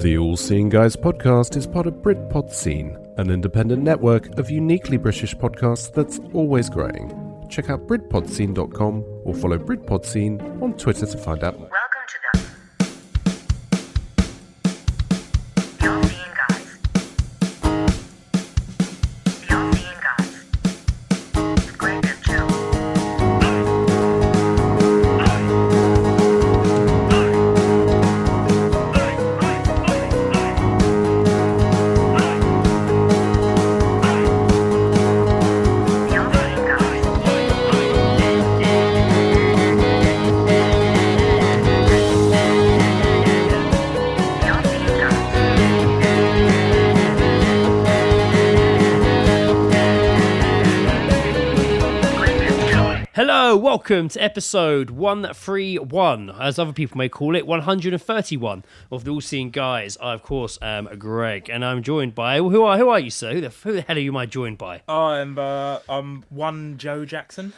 The All Seeing Guys podcast is part of Britpod Scene, an independent network of uniquely British podcasts that's always growing. Check out BritpodScene.com or follow Britpod Scene on Twitter to find out more. Welcome to the All Seeing Guys. The All Seeing Guys. Great and chill. The All Seeing Guys. The All Seeing Guys. Great and chill. Hello, welcome to episode 131, as other people may call it, 131 of the All Seeing Guys. I, of course, am Greg, and I'm joined by... Who are you, sir? Who the hell are you joined by? I'm one Joe Jackson.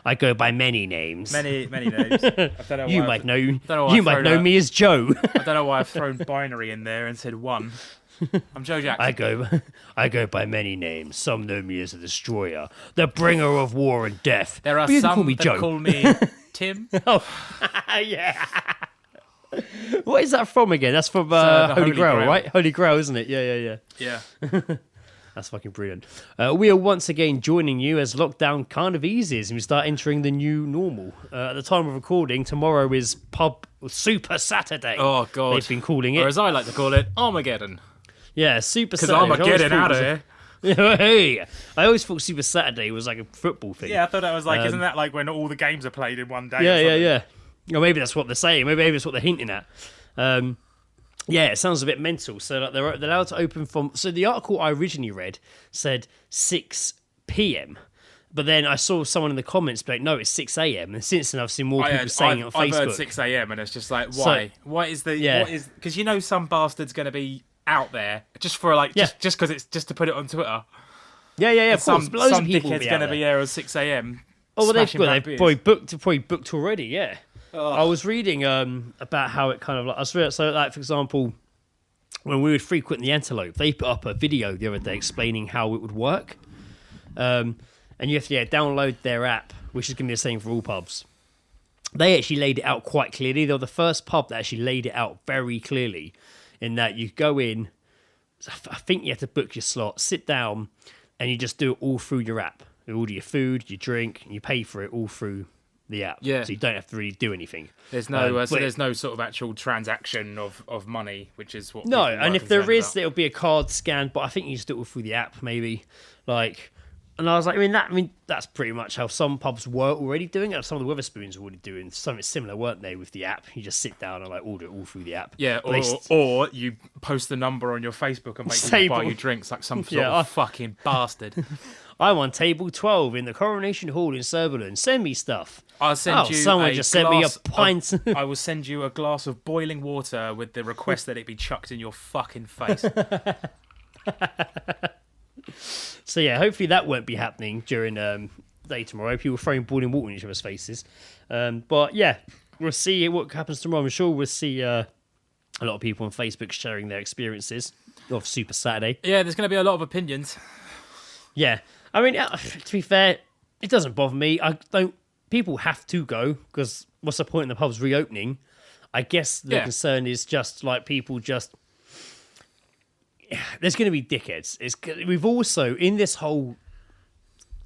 I go by many names. Many names. I don't know You why might know. don't know why You I've might thrown know out- me as Joe. I don't know why I've thrown binary in there and said one. I'm Joe Jackson. I go by many names. Some know me as the Destroyer, the Bringer of War and Death. There are But you can some call me that Joe. call me Tim. Oh, yeah. What is that from again? That's from the Holy Holy Grail, Grail. right? Holy Grail, isn't it? Yeah. Yeah. That's fucking brilliant. We are once again joining you as lockdown kind of eases and we start entering the new normal. At the time of recording, tomorrow is Pub Super Saturday. Oh God. They've been calling Or it. as I like to call it, Armageddon. Yeah, Super Because Saturday. I'm getting out of here. Hey, I always thought Super Saturday was like a football thing. Yeah, I thought that was like, isn't that like when all the games are played in one day? or Yeah. something? Or maybe that's what they're saying. Maybe that's what they're hinting at. Yeah, it sounds a bit mental. So like, they're allowed to open from... So the article I originally read said 6 p.m. But then I saw someone in the comments be like, no, it's 6 a.m. And since then I've seen more people saying it on I've Facebook. heard 6 a.m. and it's just like, why? What is the... Yeah. What is... Because you know some bastard's going to be out there just for like... Yeah. Just because it's just to put it on Twitter. Yeah, of Some course. Loads of people dickhead's going to there. be there at 6 a.m. Oh, well, they've smashing back probably beers. booked already, yeah. I was reading about how it kind of... like, so, like, for example... When we would frequent the Antelope, they put up a video the other day explaining how it would work. And you have to download their app, which is going to be the same for all pubs. They actually laid it out quite clearly. They were the first pub that actually laid it out very clearly in that you go in, I think you have to book your slot, sit down, and you just do it all through your app. You order your food, you drink, and you pay for it all through the app. Yeah. So you don't have to really do anything. There's no, but there's no sort of actual transaction of money, which is what. No, people and are if there concerned is, about. it'll be a card scan. But I think you just do it all through the app, maybe. Like, and I was like, I mean, that's pretty much how some pubs were already doing it. Some of the Wetherspoons were already doing something similar, weren't they? With the app, you just sit down and like order it all through the app. Yeah, But they or you post the number on your Facebook and make Say people buy what- you drinks like some sort Yeah, of fucking bastard. I'm on table 12 in the Coronation Hall in Sutherland. Send me stuff. I'll send you. Someone a just sent me a glass pint. I will send you a glass of boiling water with the request that it be chucked in your fucking face. So yeah, hopefully that won't be happening during day tomorrow. People throwing boiling water in each other's faces. But yeah, we'll see what happens tomorrow. I'm sure we'll see a lot of people on Facebook sharing their experiences of Super Saturday. Yeah, there's going to be a lot of opinions. Yeah, I mean, to be fair, it doesn't bother me. I don't. People have to go because what's the point in the pubs reopening? I guess the Yeah. concern is just like people just. There's going to be dickheads. We've also in this whole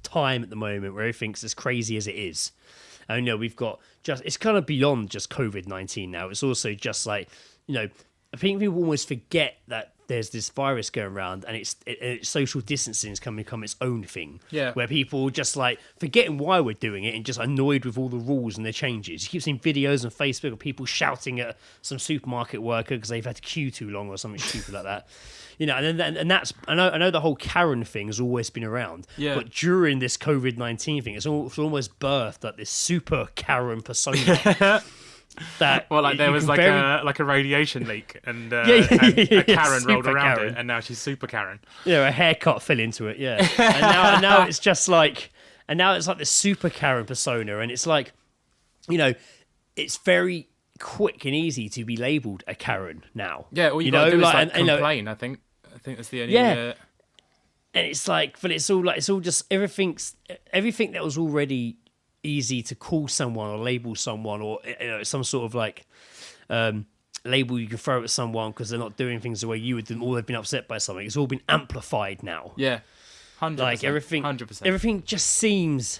time at the moment where everything's as crazy as it is. I know we've got it's kind of beyond just COVID-19 now. It's also just like, I think people almost forget that there's this virus going around and it's social distancing has become its own thing. Yeah. Where people just like forgetting why we're doing it and just annoyed with all the rules and the changes. You keep seeing videos on Facebook of people shouting at some supermarket worker because they've had to queue too long or something stupid like that. And that's I know the whole Karen thing has always been around. Yeah. But during this COVID-19 thing, it's almost birthed like this super Karen persona. That Well, like there you was can like a radiation leak, and, yeah, and yeah, a Karen rolled super around Karen. it, and now she's super Karen. a haircut fell into it, yeah. And now it's just like, and now it's like this super Karen persona, and it's like, it's very quick and easy to be labelled a Karen now. Yeah, all you got to do is like, like and, complain. I think that's the only. Yeah. And it's like, but it's all just everything that was already easy to call someone or label someone, or some sort of like label you can throw at someone because they're not doing things the way you would do, or they've been upset by something. It's all been amplified now. Yeah, 100%. Like everything, 100%. Everything just seems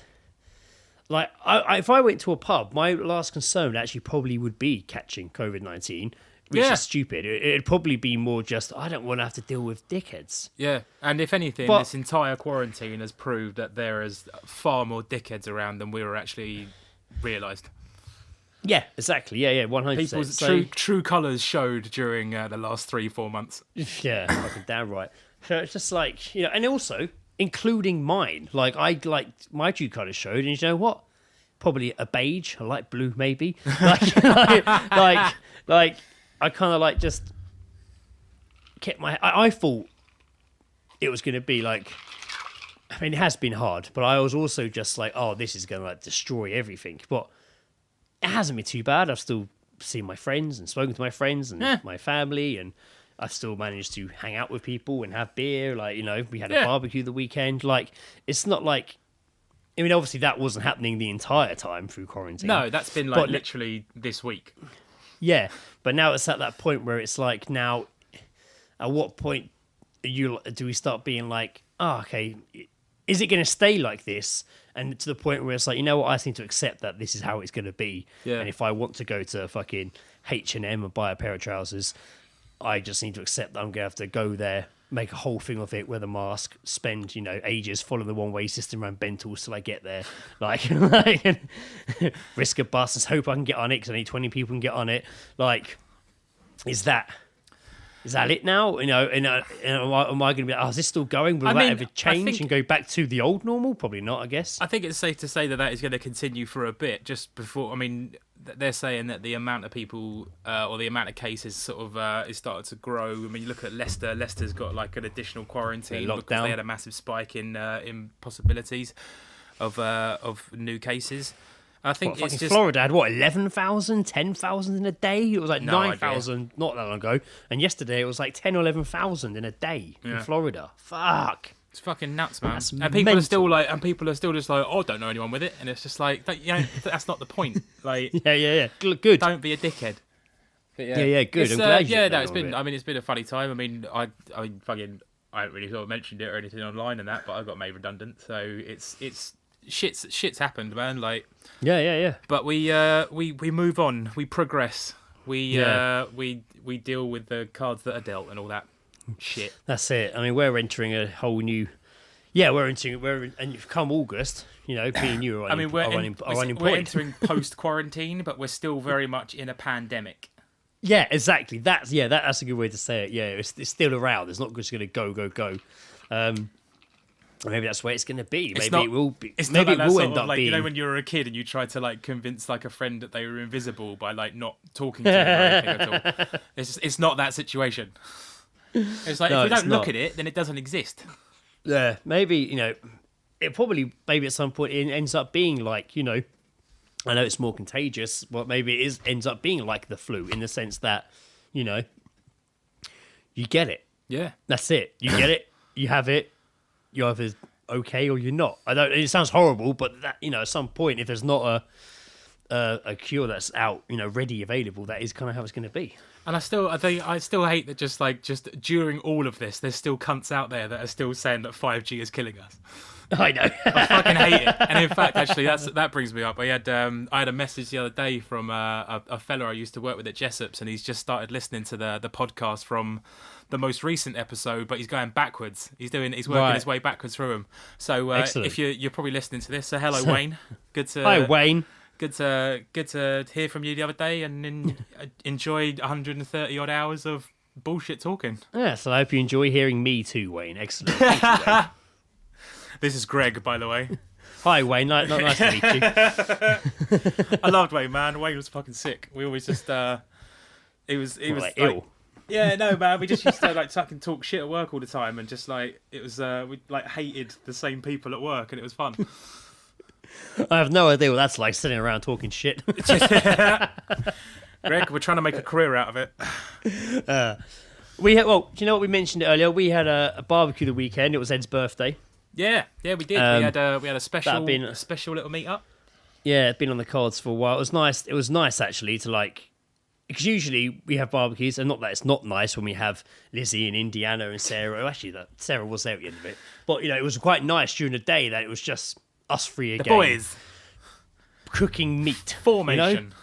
like if I went to a pub, my last concern actually probably would be catching COVID-19. Which is stupid. It'd probably be more just, I don't want to have to deal with dickheads. Yeah, and if anything, this entire quarantine has proved that there is far more dickheads around than we were actually realised. Yeah, exactly. Yeah, 100%. People's true colours showed during the last 3-4 months. Yeah, fucking damn right. So it's just like, and also, including mine. Like, my true colours showed, and you know what? Probably a beige, a light blue, maybe. Like I kind of like just kept I thought it was going to be like, I mean, it has been hard, but I was also just like, oh, this is going to like destroy everything. But it hasn't been too bad. I've still seen my friends and spoken to my friends and my family, and I've still managed to hang out with people and have beer. Like, we had a barbecue the weekend. Like, it's not like, I mean, obviously that wasn't happening the entire time through quarantine. No, that's been like literally this week. Yeah, but now it's at that point where it's like, now, at what point do we start being like, oh, okay, is it going to stay like this? And to the point where it's like, you know what, I just need to accept that this is how it's going to be. Yeah. And if I want to go to fucking H&M and buy a pair of trousers, I just need to accept that I'm going to have to go there, make a whole thing of it, wear the mask, spend, ages following the one-way system around Bentals till I get there. Like risk a bus and hope I can get on it because I need 20 people can get on it. Like, is that it now? Am I going to be like, oh, is this still going? Will that ever change and go back to the old normal? Probably not, I guess. I think it's safe to say that is going to continue for a bit, just before, I mean, they're saying that the amount of people or the amount of cases sort of is started to grow. I mean, you look at Leicester. Leicester's got like an additional quarantine because they had a massive spike in possibilities of new cases. I think it's just Florida had 11,000, 10,000 in a day. It was like 9,000 not that long ago, and yesterday it was like 10 or 11,000 in a day in Florida. Fuck. It's fucking nuts, man. That's and people mental. are still just like, oh, I don't know anyone with it, and it's just like, that's not the point. Like, yeah, good. Don't be a dickhead. But yeah, good. I'm glad you it's been. I mean, it's been a funny time. I mean, I haven't really sort of mentioned it or anything online and that, but I got made redundant, so it's shit's happened, man. Like, yeah. But we move on. We progress. We deal with the cards that are dealt and all that shit. That's it. I mean, we're entering a whole new. Yeah, and come August, me and you are we're unemployed. We're entering post-quarantine, but we're still very much in a pandemic. Yeah, exactly. That's a good way to say it. Yeah, it's still around. It's not just going to go. Maybe that's the way it's going to be. Maybe it will be. Maybe it will end up being. When you were a kid and you tried to like convince like a friend that they were invisible by like not talking to them or anything at all. It's not that situation. It's like, if we don't look at it, then it doesn't exist. Yeah, maybe it probably maybe at some point it ends up being like I know it's more contagious, but maybe it ends up being like the flu in the sense that you get it. Yeah, that's it. You get it. You have it. You're either okay or you're not. It sounds horrible, but that at some point, if there's not a cure that's out, ready, available, that is kind of how it's going to be. And I still hate that just during all of this, there's still cunts out there that are still saying that 5G is killing us. I know. I fucking hate it. And in fact, actually, that brings me up. I had a message the other day from a fella I used to work with at Jessop's, and he's just started listening to the podcast from the most recent episode, but he's going backwards. He's working his way backwards through them. So if you're probably listening to this, so hello Wayne. Hi Wayne. Good to hear from you the other day, and enjoyed 130 odd hours of bullshit talking. Yeah, so I hope you enjoy hearing me too, Wayne. Excellent. Thank you, Wayne. This is Greg, by the way. Hi, Wayne. Nice to meet you. I loved Wayne, man. Wayne was fucking sick. We always just he was like, ill. Yeah, no, man. We just used to like fucking talk shit at work all the time, and just like it was we like hated the same people at work, and it was fun. I have no idea what that's like, sitting around talking shit. Greg, we're trying to make a career out of it. We had, well, do you know what we mentioned earlier? We had a barbecue the weekend. It was Ed's birthday. Yeah, we did. We had a special little meet up. Yeah, it'd been on the cards for a while. It was nice. It was nice actually to like, because usually we have barbecues, and not that it's not nice when we have Lizzie and Indiana and Sarah. Well, actually, that Sarah was there at the end of it, but it was quite nice during the day that it was just us three again. The boys cooking meat formation.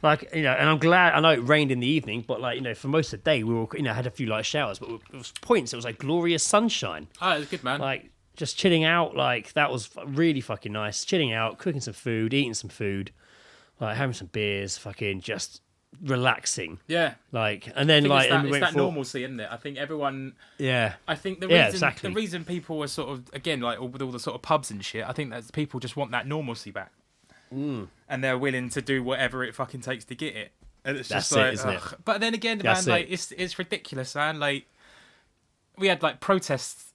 And I'm glad. I know it rained in the evening, but for most of the day we were, had a few light showers, but there was points it was like glorious sunshine. Oh, it was good, man. Like just chilling out, like that was really fucking nice. Chilling out, cooking some food, eating some food, like having some beers, fucking just relaxing. Yeah. And then it's that normalcy, isn't it? I think everyone. Yeah. I think the reason people are sort of again with all the sort of pubs and shit. I think that people just want that normalcy back. And they're willing to do whatever it fucking takes to get it. And it's just isn't it? But then again, man, it's ridiculous, man. Like we had like protests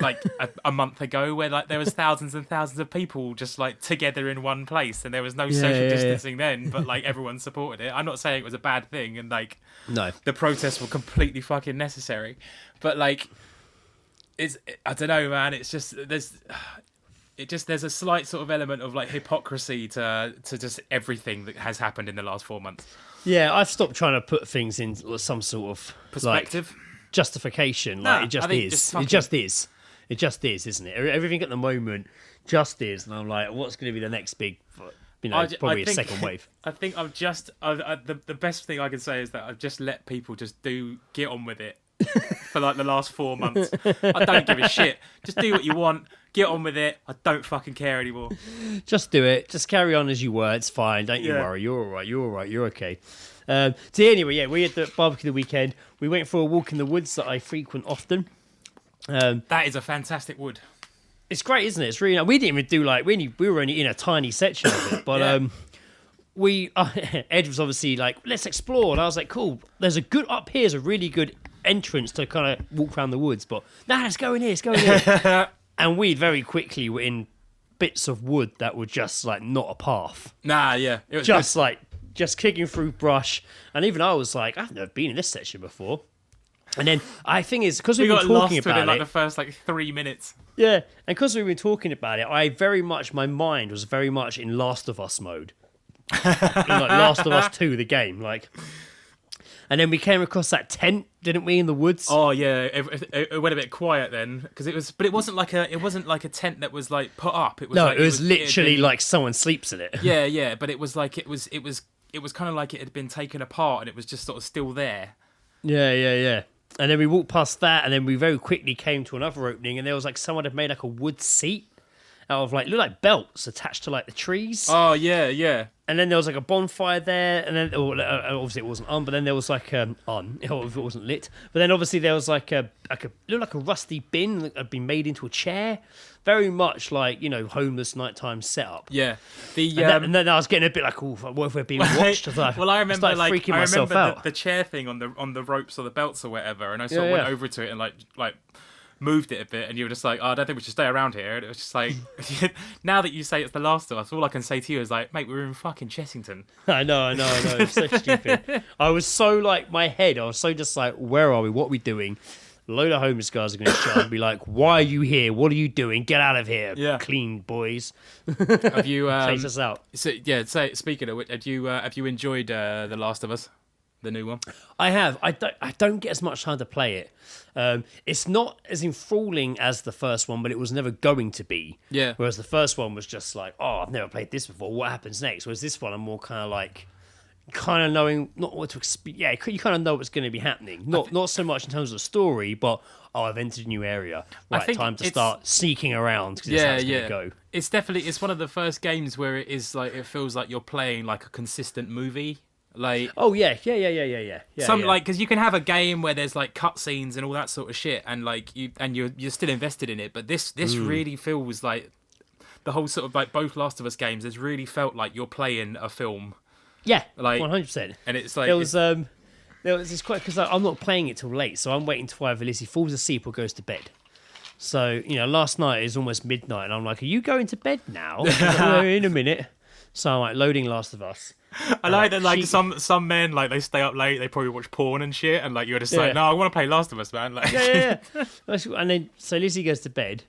like a month ago where like there was thousands and thousands of people just like together in one place, and there was no social distancing then, but like everyone supported it. I'm not saying it was a bad thing, and like the protests were completely fucking necessary, but like I don't know, man. It's just there's a slight sort of element of like hypocrisy to just everything that has happened in the last 4 months. Yeah, I've stopped trying to put things in some sort of perspective, justification. Like it just is. It just is, isn't it? Everything at the moment just is, and I'm like, what's going to be the next big? Probably a second wave. I think the best thing I can say is that I've just let people just get on with it. For like the last 4 months, I don't give a shit. Just do what you want. Get on with it. I don't fucking care anymore. Just do it. Just carry on as you were. It's fine. Don't you worry. You're all right. You're all right. You're okay. So anyway, we had the barbecue the weekend. We went for a walk in the woods that I frequent often. That is a fantastic wood. It's great, isn't it? It's really. We didn't even do we were only in a tiny section of it, but Ed was obviously like, let's explore, and I was like, cool. There's a really good entrance to kind of walk around the woods, but let's go in here. And we very quickly were in bits of wood that were just like not a path. It was just good. Like just kicking through brush, and even I was like, I've never been in this section before. And then I think it's because we were talking about it like the first 3 minutes. Yeah, and because we've been talking about it, my mind was very much in Last of Us mode, in like Last of Us 2, the game, like. And then we came across that tent, didn't we, in the woods? Oh yeah, it went a bit quiet then because it wasn't like a tent that was like put up. It was literally like someone sleeps in it. Yeah, but it was like it was kind of like it had been taken apart and it was just sort of still there. Yeah. And then we walked past that, and then we very quickly came to another opening, and there was like someone had made like a wood seat out of looked like belts attached to like the trees. Oh yeah. And then there was like a bonfire there, and then obviously it wasn't on, but then there was like on if it wasn't lit. But then obviously there was like a rusty bin that had been made into a chair, very much like homeless nighttime setup. Yeah, and then I was getting a bit like, what if we're being watched? I remember freaking myself out. The chair thing on the ropes or the belts or whatever, and I sort of went over to it and like moved it a bit, and you were just like, I don't think we should stay around here. And it was just like, now that you say it's The Last of Us, all I can say to you is like, mate, we're in fucking Chessington. I know, it's so stupid. I was so I was so just like, where are we? What are we doing? A load of homeless guys are going to show up and be like, why are you here? What are you doing? Get out of here, clean boys. Have you chase us out? So speaking of which, have you enjoyed The Last of Us? The new one? I have. I don't get as much time to play it. It's not as enthralling as the first one, but it was never going to be. Yeah. Whereas the first one was just like, I've never played this before. What happens next? Whereas this one, I'm more kind of knowing not what to expect. Yeah, you kind of know what's going to be happening. Not so much in terms of the story, but I've entered a new area. Right, time to start sneaking around because it's how it's going to go. It's one of the first games where it is like it feels like you're playing like a consistent movie. Like yeah. Because you can have a game where there's like cutscenes and all that sort of shit, and like you're still invested in it. But this really feels like the whole sort of like both Last of Us games has really felt like you're playing a film. Yeah, like 100%. And it's like there was this quite because I'm not playing it till late, so I'm waiting till either Lizzie falls asleep or goes to bed. So last night is almost midnight, and I'm like, "Are you going to bed now?" In a minute. So I'm like loading Last of Us. I like that, like some men, like they stay up late, they probably watch porn and shit, and like you're just like, no, I want to play Last of Us, man. Like, yeah. And then so Lizzie goes to bed,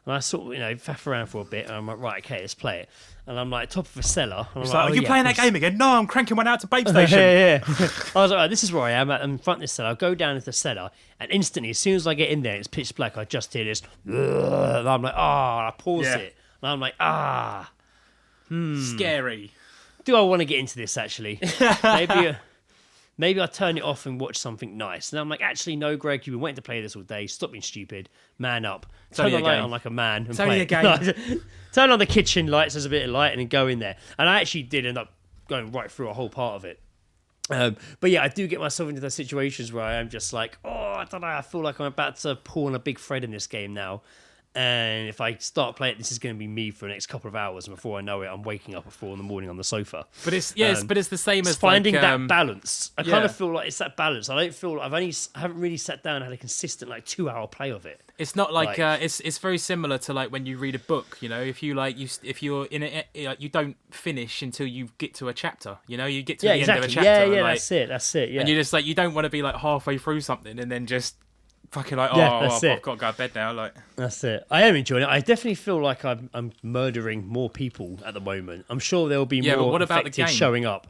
and I sort of faff around for a bit, and I'm like, right, okay, let's play it. And I'm like top of a cellar. And it's like, are you playing that game again? No, I'm cranking one out to Babe Station. yeah. I was like, right, this is where I am. I'm in front of this cellar. I go down into the cellar, and instantly, as soon as I get in there, it's pitch black. I just hear this, and I'm like, I pause it, and I'm like, Scary. Do I want to get into this, actually? Maybe I'll turn it off and watch something nice. And I'm like, actually, no, Greg, you've been waiting to play this all day. Stop being stupid. Man up. Turn the light on like a man. And play it. Turn on the kitchen lights, there's a bit of light, and then go in there. And I actually did end up going right through a whole part of it. But yeah, I do get myself into those situations where I am just like, I don't know, I feel like I'm about to pull on a big thread in this game now. And if I start playing, this is going to be me for the next couple of hours. And before I know it, I'm waking up at 4 a.m. on the sofa. But it's but it's the same as finding that balance. I kind of feel like it's that balance. I don't feel like I haven't really sat down and had a consistent 2-hour play of it. It's not like it's very similar to like when you read a book. If you if you're in it, you don't finish until you get to a chapter. You get to the end of a chapter. Yeah, that's it. Yeah, and you just you don't want to be halfway through something and then just fucking I've got to go to bed now. That's it. I am enjoying it. I definitely feel like I'm murdering more people at the moment. I'm sure there will be more what about infected the game? showing up.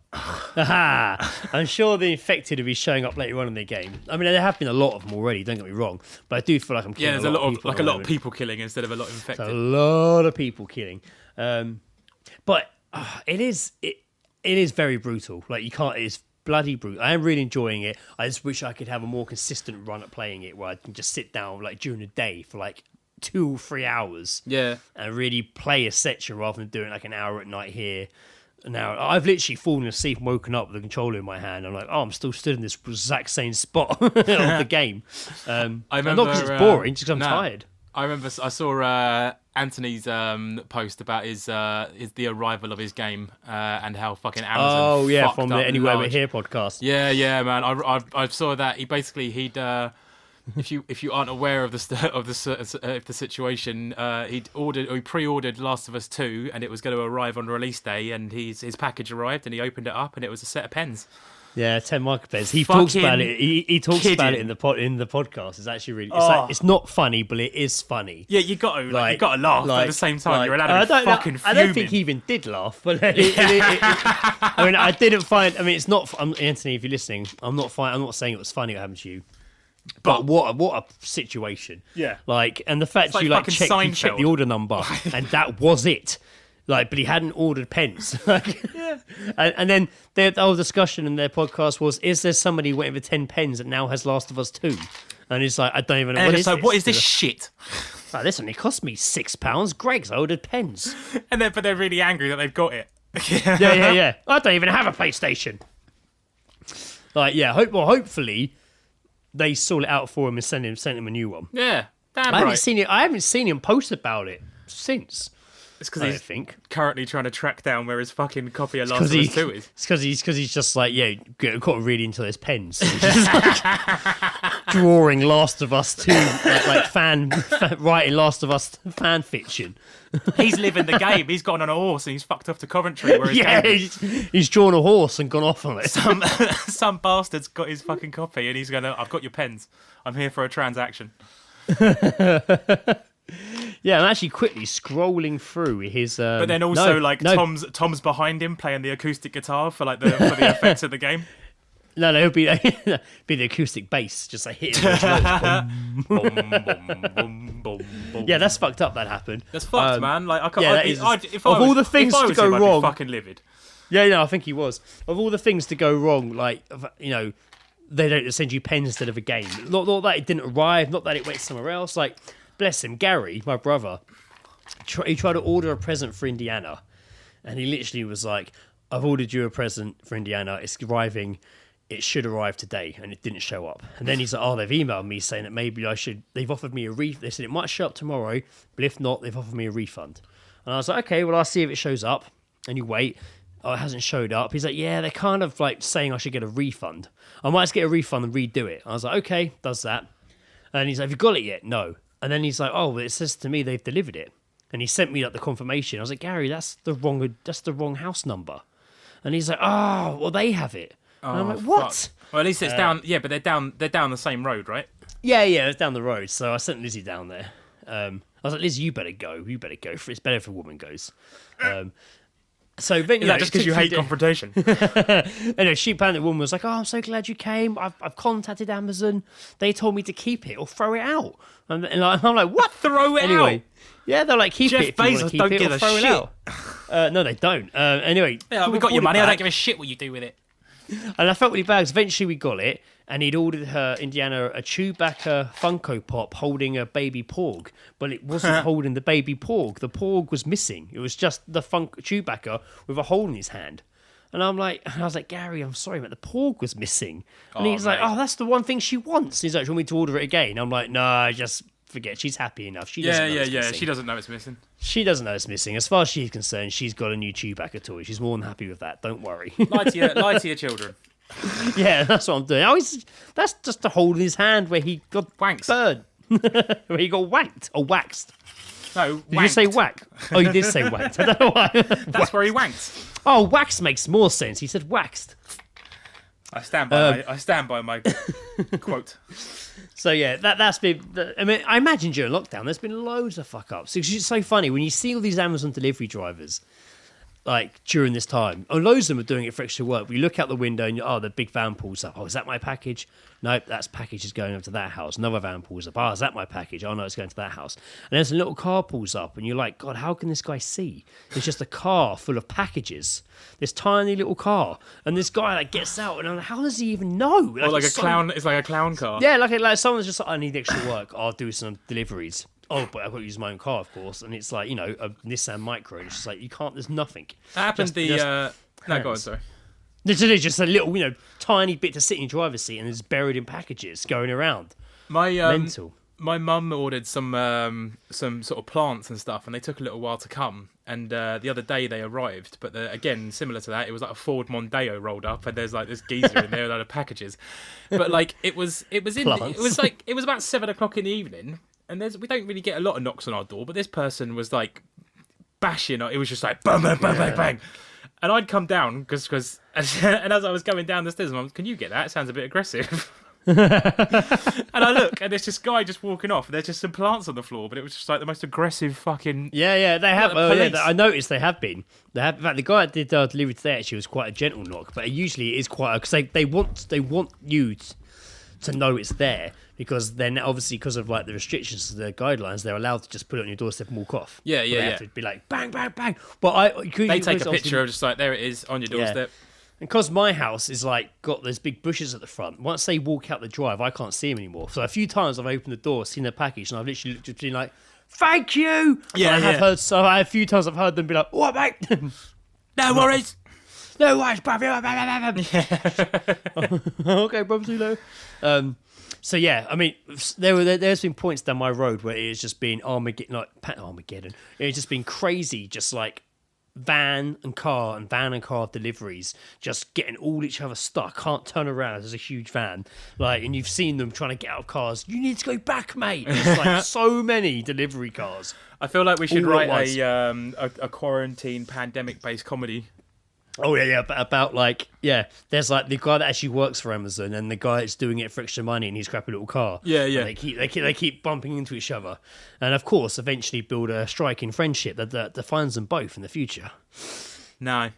I'm sure the infected will be showing up later on in the game. I mean, there have been a lot of them already. Don't get me wrong, but I do feel like I'm killing. There's a lot of people killing instead of a lot of infected. It's a lot of people killing, but it is very brutal. You can't. It's bloody brutal. I am really enjoying it. I just wish I could have a more consistent run at playing it where I can just sit down during the day for 2 or 3 hours. Yeah. And really play a section rather than doing an hour at night here. An hour. I've literally fallen asleep and woken up with the controller in my hand. I'm like, I'm still stood in this exact same spot of the game. I remember, not because it's boring, just because I'm tired. I remember I saw Anthony's post about the arrival of his game and how fucking Amazon from the Anywhere But Here podcast. Yeah, man. I saw that. He'd if you aren't aware of the situation, he pre-ordered Last of Us 2 and it was going to arrive on release day, and his package arrived and he opened it up and it was a set of pens. Yeah, 10 micropens. He talks about it. He talks about it in the podcast. It's actually really. It's not funny, but it is funny. Yeah, you got to laugh at the same time. You're allowed to be fucking fuming. I don't think he even did laugh, but I mean, I didn't find. I mean, it's not. Anthony, if you're listening, I'm not saying it was funny what happened to you. But what a situation. Yeah. And the fact you checked the order number and that was it. But he hadn't ordered pens. And then the whole discussion in their podcast was, is there somebody waiting for 10 pens that now has Last of Us 2? And it's I don't even know what is this shit? This only cost me £6. Greg's, I ordered pens. But they're really angry that they've got it. Yeah. I don't even have a PlayStation. Hopefully they sort it out for him and sent him a new one. Yeah, damn I haven't seen him post about it since. It's because he's currently trying to track down where his fucking copy of Last of Us 2 is. It's because he's just got really into those pens. Drawing Last of Us 2, writing Last of Us fan fiction. He's living the game. He's gone on a horse and he's fucked off to Coventry. He's drawn a horse and gone off on it. Some bastard's got his fucking copy and he's going, I've got your pens. I'm here for a transaction. Yeah, I'm actually quickly scrolling through his. But then also, Tom's behind him playing the acoustic guitar for the effects of the game. No, it'll be the acoustic bass, just hitting those notes. Boom, boom, boom. Yeah, that's fucked up. That happened. That's fucked, man. I can't. Yeah, of all the things to go wrong, I'd be fucking livid. Yeah, I think he was. Of all the things to go wrong, they don't send you pens instead of a game. Not that it didn't arrive, not that it went somewhere else. Bless him, Gary, my brother, he tried to order a present for Indiana, and he literally was like, I've ordered you a present for Indiana, it's arriving, it should arrive today, and it didn't show up. And then he's like, they've emailed me saying that maybe they've offered me a refund. They said it might show up tomorrow, but if not, they've offered me a refund. And I was like, okay, well, I'll see if it shows up. And you wait. It hasn't showed up. He's like, yeah, they're kind of saying I should get a refund. I might just get a refund and redo it. I was like, okay, does that. And he's like, have you got it yet? No. And then he's like, it says to me they've delivered it. And he sent me like the confirmation. I was like, Gary, that's the wrong house number. And he's like, oh, well, they have it. And I'm like, what? Fuck. Well, at least it's down. Yeah, but they're down the same road, right? Yeah, it's down the road. So I sent Lizzie down there. I was like, Lizzie, you better go. It's better if a woman goes. So then, Is that just because you hate confrontation? Anyway, she apparently, the woman was like, "Oh, I'm so glad you came. I've contacted Amazon. They told me to keep it or throw it out." And I'm like, "What? Throw it out?" Yeah, they're like, "Keep Jeff it if you want to Bezos keep don't it give or a throw it shit. out." No, they don't. Anyway, Yeah, we got your money. I don't give a shit what you do with it. And I felt really bad because eventually we got it, and he'd ordered her, Indiana, a Chewbacca Funko Pop holding a baby porg, but it wasn't holding the baby porg. The porg was missing. It was just the Chewbacca with a hole in his hand. And I was like, Gary, I'm sorry, but the porg was missing. And he's like, oh, that's the one thing she wants. He's like, do you want me to order it again? I'm like, no, just forget. She's happy enough. She doesn't know it's missing. She doesn't know it's missing. She doesn't know it's missing. As far as she's concerned, she's got a new Chewbacca toy. She's more than happy with that. Don't worry. Lie to your children. Yeah, that's what I'm doing. That's just the hole in his hand where he got Wanks. burned. Where he got wanked or waxed. No, Did you say whack? Oh, you did say whacked. I don't know why. That's where he wanked. Oh, wax makes more sense. He said waxed. I stand by my quote. So yeah, that's been. I mean, I imagine during lockdown, there's been loads of fuck ups. It's so funny when you see all these Amazon delivery drivers, like during this time. Oh, loads of them are doing it for extra work. We look out the window and the big van pulls up. Oh, is that my package? Nope, that's package is going up to that house. Another van pulls up. Oh, is that my package? Oh no, it's going to that house. And there's a little car pulls up, and you're like, God, how can this guy see? It's just a car full of packages. This tiny little car, and this guy like gets out, and I'm like, how does he even know? Like a clown. It's like a clown car. Yeah, like someone's just like, I need extra work. I'll do some deliveries. Oh, but I've got to use my own car, of course. And it's like, a Nissan Micro. And it's just like, you can't, there's nothing. That happened no, go on, sorry. Literally just a little, tiny bit to sit in your driver's seat and it's buried in packages going around. Mental. My mum ordered some sort of plants and stuff, and they took a little while to come. And the other day they arrived, but again, similar to that, it was like a Ford Mondeo rolled up, and there's like this geezer in there with a load of packages. But like it was about 7 o'clock in the evening. And we don't really get a lot of knocks on our door, but this person was like bashing. It was just like bang, bang, bang, bang, bang. And I'd come down because and as I was going down the stairs, I'm like, can you get that? It sounds a bit aggressive. And I look, and there's this guy just walking off, and there's just some plants on the floor, but it was just like the most aggressive fucking. Yeah, they have. I noticed they have been. They have. In fact, the guy that did delivery today actually was quite a gentle knock, but usually it is quite because they want you to know it's there. Because then, obviously, because of like the restrictions, the guidelines, they're allowed to just put it on your doorstep and walk off. Yeah. They have to be like bang, bang, bang. But they take a picture of just like there it is on your doorstep. And because my house is like got those big bushes at the front. Once they walk out the drive, I can't see them anymore. So a few times I've opened the door, seen their package, and I've literally just been like, "Thank you." Yeah, and I have heard. So a few times I've heard them be like, "What, mate?" No worries. No worries, bruv. Okay, bruv, see you later. So yeah, I mean, there's been points down my road where it's just been Armageddon. It's just been crazy, just like van and car deliveries, just getting all each other stuck. Can't turn around. There's a huge van, and you've seen them trying to get out of cars. You need to go back, mate. It's like so many delivery cars. I feel like we should write a quarantine pandemic based comedy. Oh yeah, about there's like the guy that actually works for Amazon and the guy that's doing it for extra money in his crappy little car. Yeah. And they keep bumping into each other, and of course, eventually build a striking friendship that defines them both in the future. No,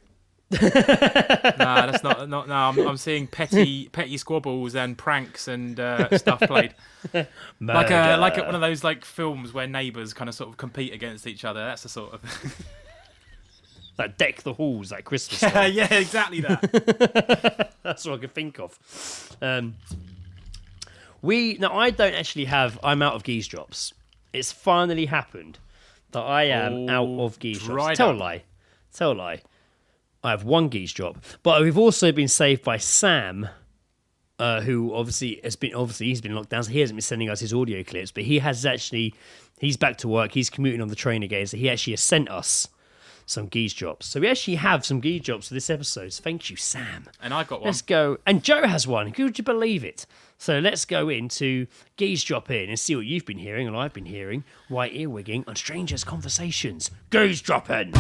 that's not. No, I'm seeing petty squabbles and pranks and stuff played. like one of those like films where neighbours kind of sort of compete against each other. That's the sort of. Like Deck the Halls, like Christmas. Yeah, exactly that. That's what I could think of. I don't actually have. I'm out of geese drops. It's finally happened that I am out of geese drops. Tell a lie. I have one geese drop, but we've also been saved by Sam, who he's been locked down, so he hasn't been sending us his audio clips, but he's back to work. He's commuting on the train again, so he actually has sent us some geese drops. So we actually have some geese drops for this episode. So thank you, Sam. And I got one. Let's go. And Joe has one. Could you believe it? So let's go into geese drop in and see what you've been hearing and I've been hearing while earwigging on Strangers Conversations. Geese dropping.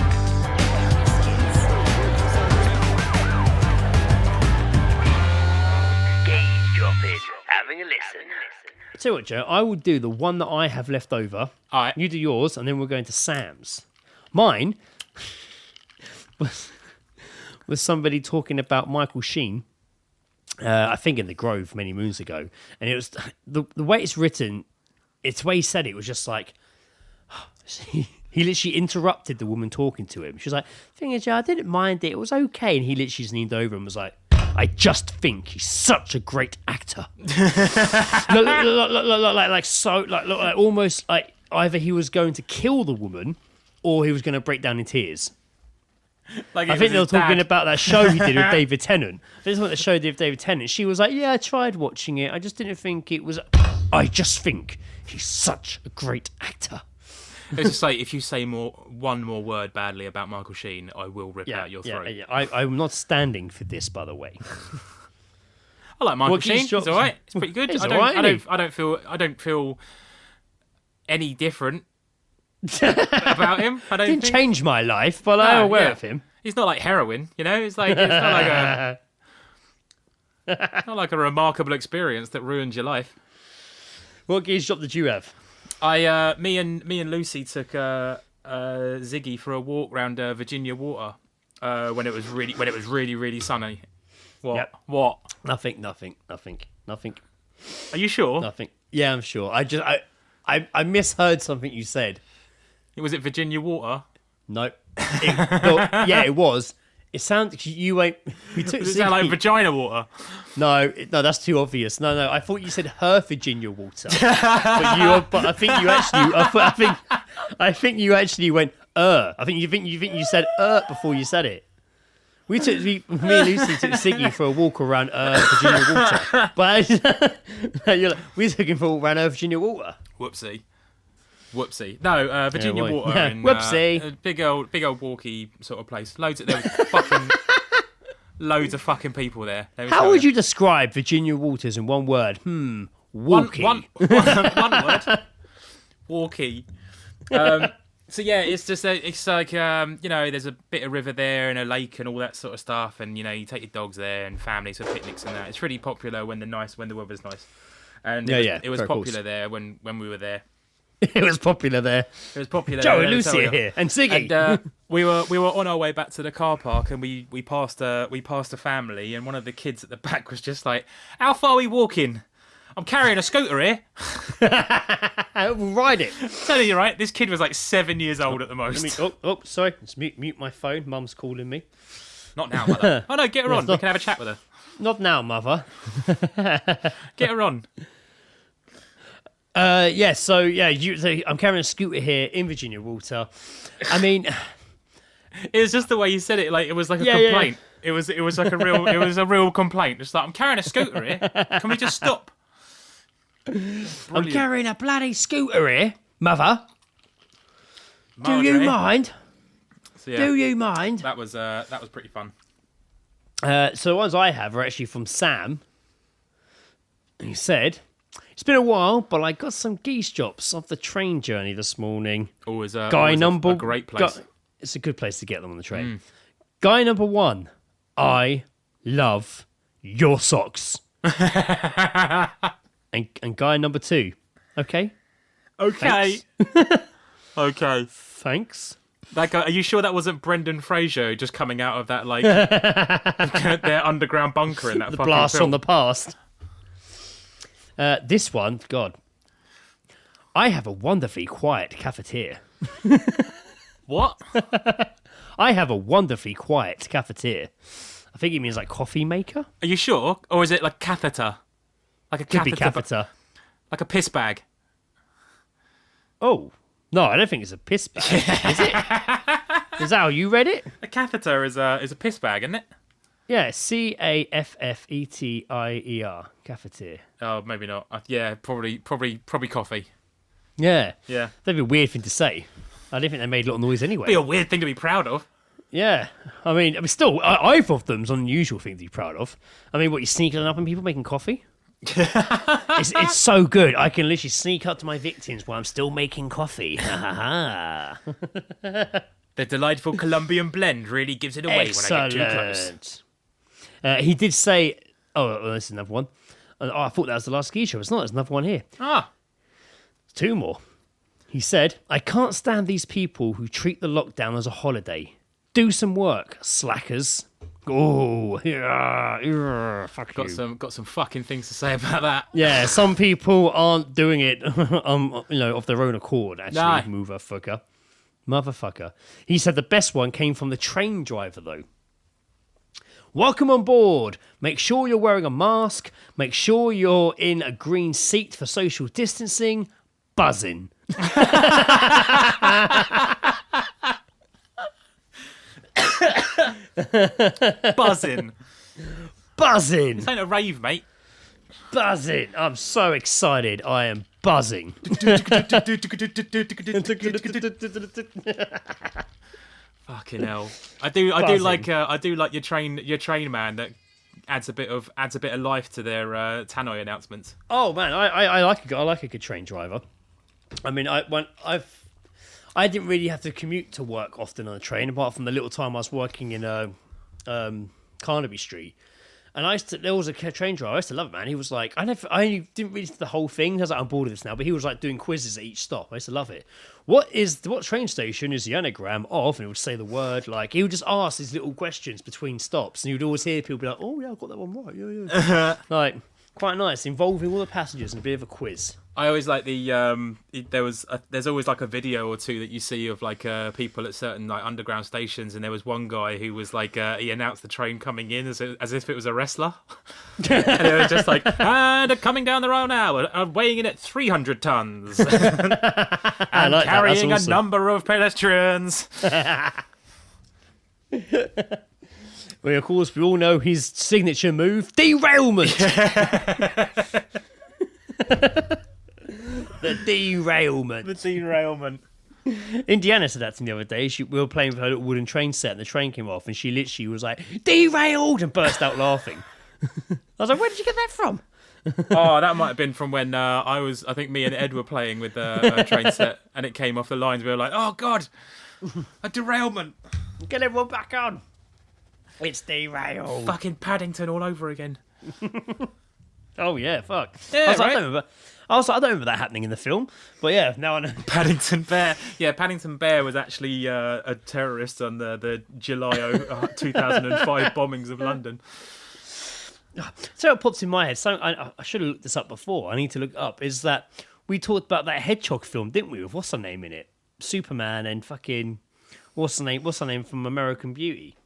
Having a listen. Tell you what, Joe, I will do the one that I have left over. All right. You do yours, and then we're going to Sam's. Mine was somebody talking about Michael Sheen, I think in the Grove many moons ago. And it was the way it's written, it's the way he said it was just like, he literally interrupted the woman talking to him. She was like, thing is, Joe, I didn't mind it. It was okay. And he literally just leaned over and was like, I just think he's such a great actor. Almost like either he was going to kill the woman or he was going to break down in tears. Like I think they were talking about that show he did with David Tennant. This is what the show did with David Tennant. She was like, yeah, I tried watching it. I just didn't think it was... I just think he's such a great actor. It's just like, if you say one more word badly about Michael Sheen, I will rip out your throat. Yeah. I'm not standing for this, by the way. I like Michael Sheen. He's all right. It's pretty good. He's I all right, I don't feel any different about him. I don't Didn't think. change my life, but I'm aware of him. He's not like heroin, you know. It's not like a remarkable experience that ruined your life. What geese drop did you have? Me and Lucy took Ziggy for a walk around Virginia Water when it was really sunny. What? Yep. What? Nothing. Are you sure? Nothing. Yeah, I'm sure. I misheard something you said. Was it Virginia Water? Nope. Yeah, it was. It sounded you went. We took. Does it sound like vagina water? No, that's too obvious. No. I thought you said her Virginia water, but I think you actually. I think you actually went. I think you said before you said it. Me and Lucy took Siggy for a walk around Virginia water, but we took him for a walk around Virginia water. Whoopsie. No, Virginia Water. Yeah, In, whoopsie. A big old walkie sort of place. There was loads of fucking people there. How would you describe Virginia Waters in one word? Walkie. One word. Walkie. So yeah, it's just it's like there's a bit of river there and a lake and all that sort of stuff, and you take your dogs there and families for picnics and that. It's really popular when the weather's nice, and it was popular there when we were there. It was popular there. It was popular. Joe there, and Lucy are here, and Siggy. And we were on our way back to the car park, and we passed a family, and one of the kids at the back was just like, "How far are we walking? I'm carrying a scooter here." We'll ride it. Telling you, right? This kid was like 7 years old at the most. Sorry. Let's mute my phone. Mum's calling me. Not now, mother. Oh no, get her on. We can have a chat with her. Not now, mother. Get her on. I'm carrying a scooter here in Virginia Water. I mean, it was just the way you said it. Like it was like a complaint. Yeah. It was like a real complaint. Just like, I'm carrying a scooter here. Can we just stop? Brilliant. I'm carrying a bloody scooter here, mother. Marjorie. Do you mind? So, yeah, Do you mind? That was pretty fun. So the ones I have are actually from Sam. He said, "It's been a while, but I got some geese drops off the train journey this morning." Always a great place. It's a good place to get them on the train. Guy number 1, I love your socks. and guy number 2, okay. Okay. Okay. Thanks. That guy, are you sure that wasn't Brendan Fraser just coming out of that like their underground bunker in that The fucking blast film? from the past. This one, God. I have a wonderfully quiet cafeteria. What? I have a wonderfully quiet cafeteria. I think it means like coffee maker. Are you sure? Or is it like catheter? Like a Could catheter. be catheter. Like a piss bag. Oh. No, I don't think it's a piss bag. Is it? Is that how you read it? A catheter is a piss bag, isn't it? Yeah, Caffeter. Cafeteria. Oh, maybe not. Yeah, probably coffee. Yeah. Yeah. That'd be a weird thing to say. I didn't think they made a lot of noise anyway. Be a weird thing to be proud of. Yeah. I mean, still, either of them's an unusual thing to be proud of. I mean, what, you're sneaking up on people making coffee? It's so good. I can literally sneak up to my victims while I'm still making coffee. The delightful Colombian blend really gives it away when I get too close. He did say... Oh, well, this is another one. I thought that was the last ski show. It's not. There's another one here. Two more. He said, I can't stand these people who treat the lockdown as a holiday. Do some work, slackers. Oh, yeah, fuck you. Got some fucking things to say about that. Yeah, some people aren't doing it, of their own accord. Actually, motherfucker. He said the best one came from the train driver though. Welcome on board. Make sure you're wearing a mask. Make sure you're in a green seat for social distancing. Buzzing. Buzzing. Buzzing. This ain't a rave, mate. Buzzing. I'm so excited. I am buzzing. Fucking hell. I do like your train man that adds a bit of life to their tannoy announcements. Oh man, I like a good train driver. I mean, I didn't really have to commute to work often on a train, apart from the little time I was working in Carnaby Street. And there was a train driver. I used to love it, man. He was like, I didn't read the whole thing. I was like, I'm bored of this now. But he was like doing quizzes at each stop. I used to love it. What train station is the anagram of? And he would say the word. Like, he would just ask these little questions between stops, and you would always hear people be like, "Oh yeah, I got that one right. Yeah." Like, quite nice, involving all the passengers in a bit of a quiz. I always like there's always like a video or two that you see of like people at certain like underground stations, and there was one guy who was like he announced the train coming in as if it was a wrestler, and it was just like, and coming down the road now, weighing in at 300 tons, and like carrying awesome. A number of pedestrians. Well, of course, we all know his signature move, derailment. The derailment. Indiana said that to me the other day. We were playing with her little wooden train set, and the train came off, and she literally was like, derailed, and burst out laughing. I was like, where did you get that from? Oh, that might have been from when I think me and Ed were playing with a train set, and it came off the lines. We were like, oh, God, a derailment. Get everyone back on. It's derailed. Fucking Paddington all over again. Oh, yeah, fuck. Yeah, I don't remember that happening in the film. But yeah, now I know. Paddington Bear. Yeah, Paddington Bear was actually a terrorist on the July 2005 bombings of London. So what pops in my head, I should have looked this up before. I need to look it up. Is that we talked about that Hedgehog film, didn't we? With what's her name in it? Superman and fucking... What's her name from American Beauty?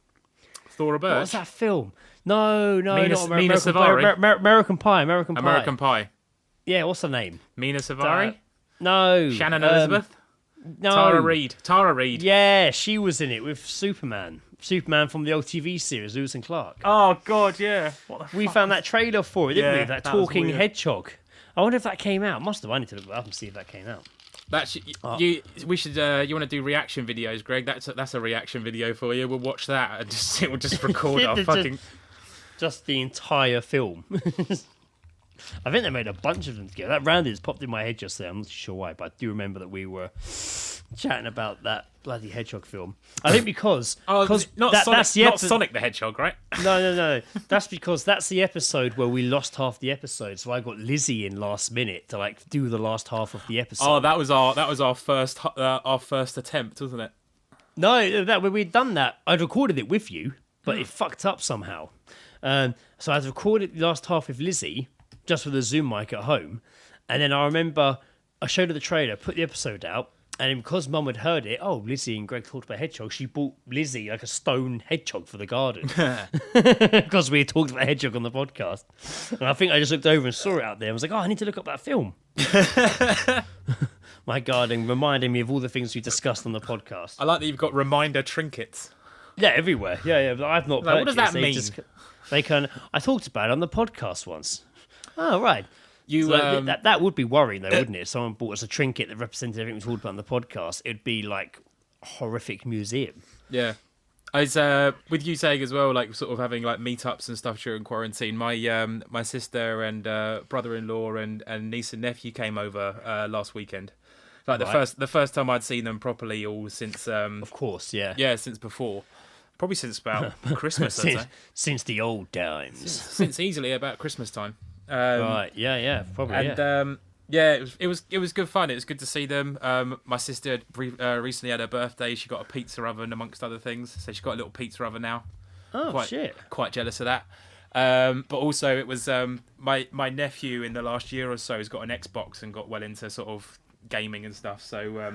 Thora Birch. What was that film? No, Mina not American Pie. American Pie. American Pie. Yeah, what's her name? Mina Savari? No. Shannon Elizabeth? No. Tara Reid. Yeah, she was in it with Superman. Superman from the old TV series, Lewis and Clark. Oh, God, yeah. What the we found that trailer for it, didn't we? That talking hedgehog. I wonder if that came out. Must have. I need to look it up and see if that came out. You want to do reaction videos, Greg? That's a reaction video for you. We'll watch that and we'll just record our fucking... Just the entire film. I think they made a bunch of them together. That rounded has popped in my head just there. I'm not sure why, but I do remember that we were chatting about that bloody hedgehog film. I think because that's Sonic the Hedgehog, right? No. That's because that's the episode where we lost half the episode. So I got Lizzie in last minute to like do the last half of the episode. Oh, that was our first attempt, wasn't it? No, when we'd done that, I'd recorded it with you, but it fucked up somehow. So I'd recorded the last half with Lizzie, just with a Zoom mic at home, and then I remember I showed her the trailer, put the episode out, and then because Mum had heard it, Lizzie and Greg talked about hedgehog, she bought Lizzie like a stone hedgehog for the garden because we had talked about hedgehog on the podcast. And I think I just looked over and saw it out there and was like, I need to look up that film. My garden reminding me of all the things we discussed on the podcast. I like that you've got reminder trinkets. Yeah, everywhere. Yeah, but I've not purchased. What does that mean? I talked about it on the podcast once. Oh, right. You So that would be worrying, though, wouldn't it? If someone bought us a trinket that represented everything we talked about on the podcast, it'd be like a horrific museum. Yeah. I was with you saying as well, like sort of having like meetups and stuff during quarantine. My sister and brother-in-law and niece and nephew came over last weekend. Like the first time I'd seen them properly, all since Of course, yeah. yeah, since before, probably since about Christmas. I'd say. Since the old times. Since easily about Christmas time. Right, yeah, probably. And yeah, it was good fun. It was good to see them. My sister had recently had her birthday. She got a pizza oven amongst other things, so she got a little pizza oven now. Oh shit! Quite jealous of that. But also, it was my nephew in the last year or so has got an Xbox and got well into sort of gaming and stuff. So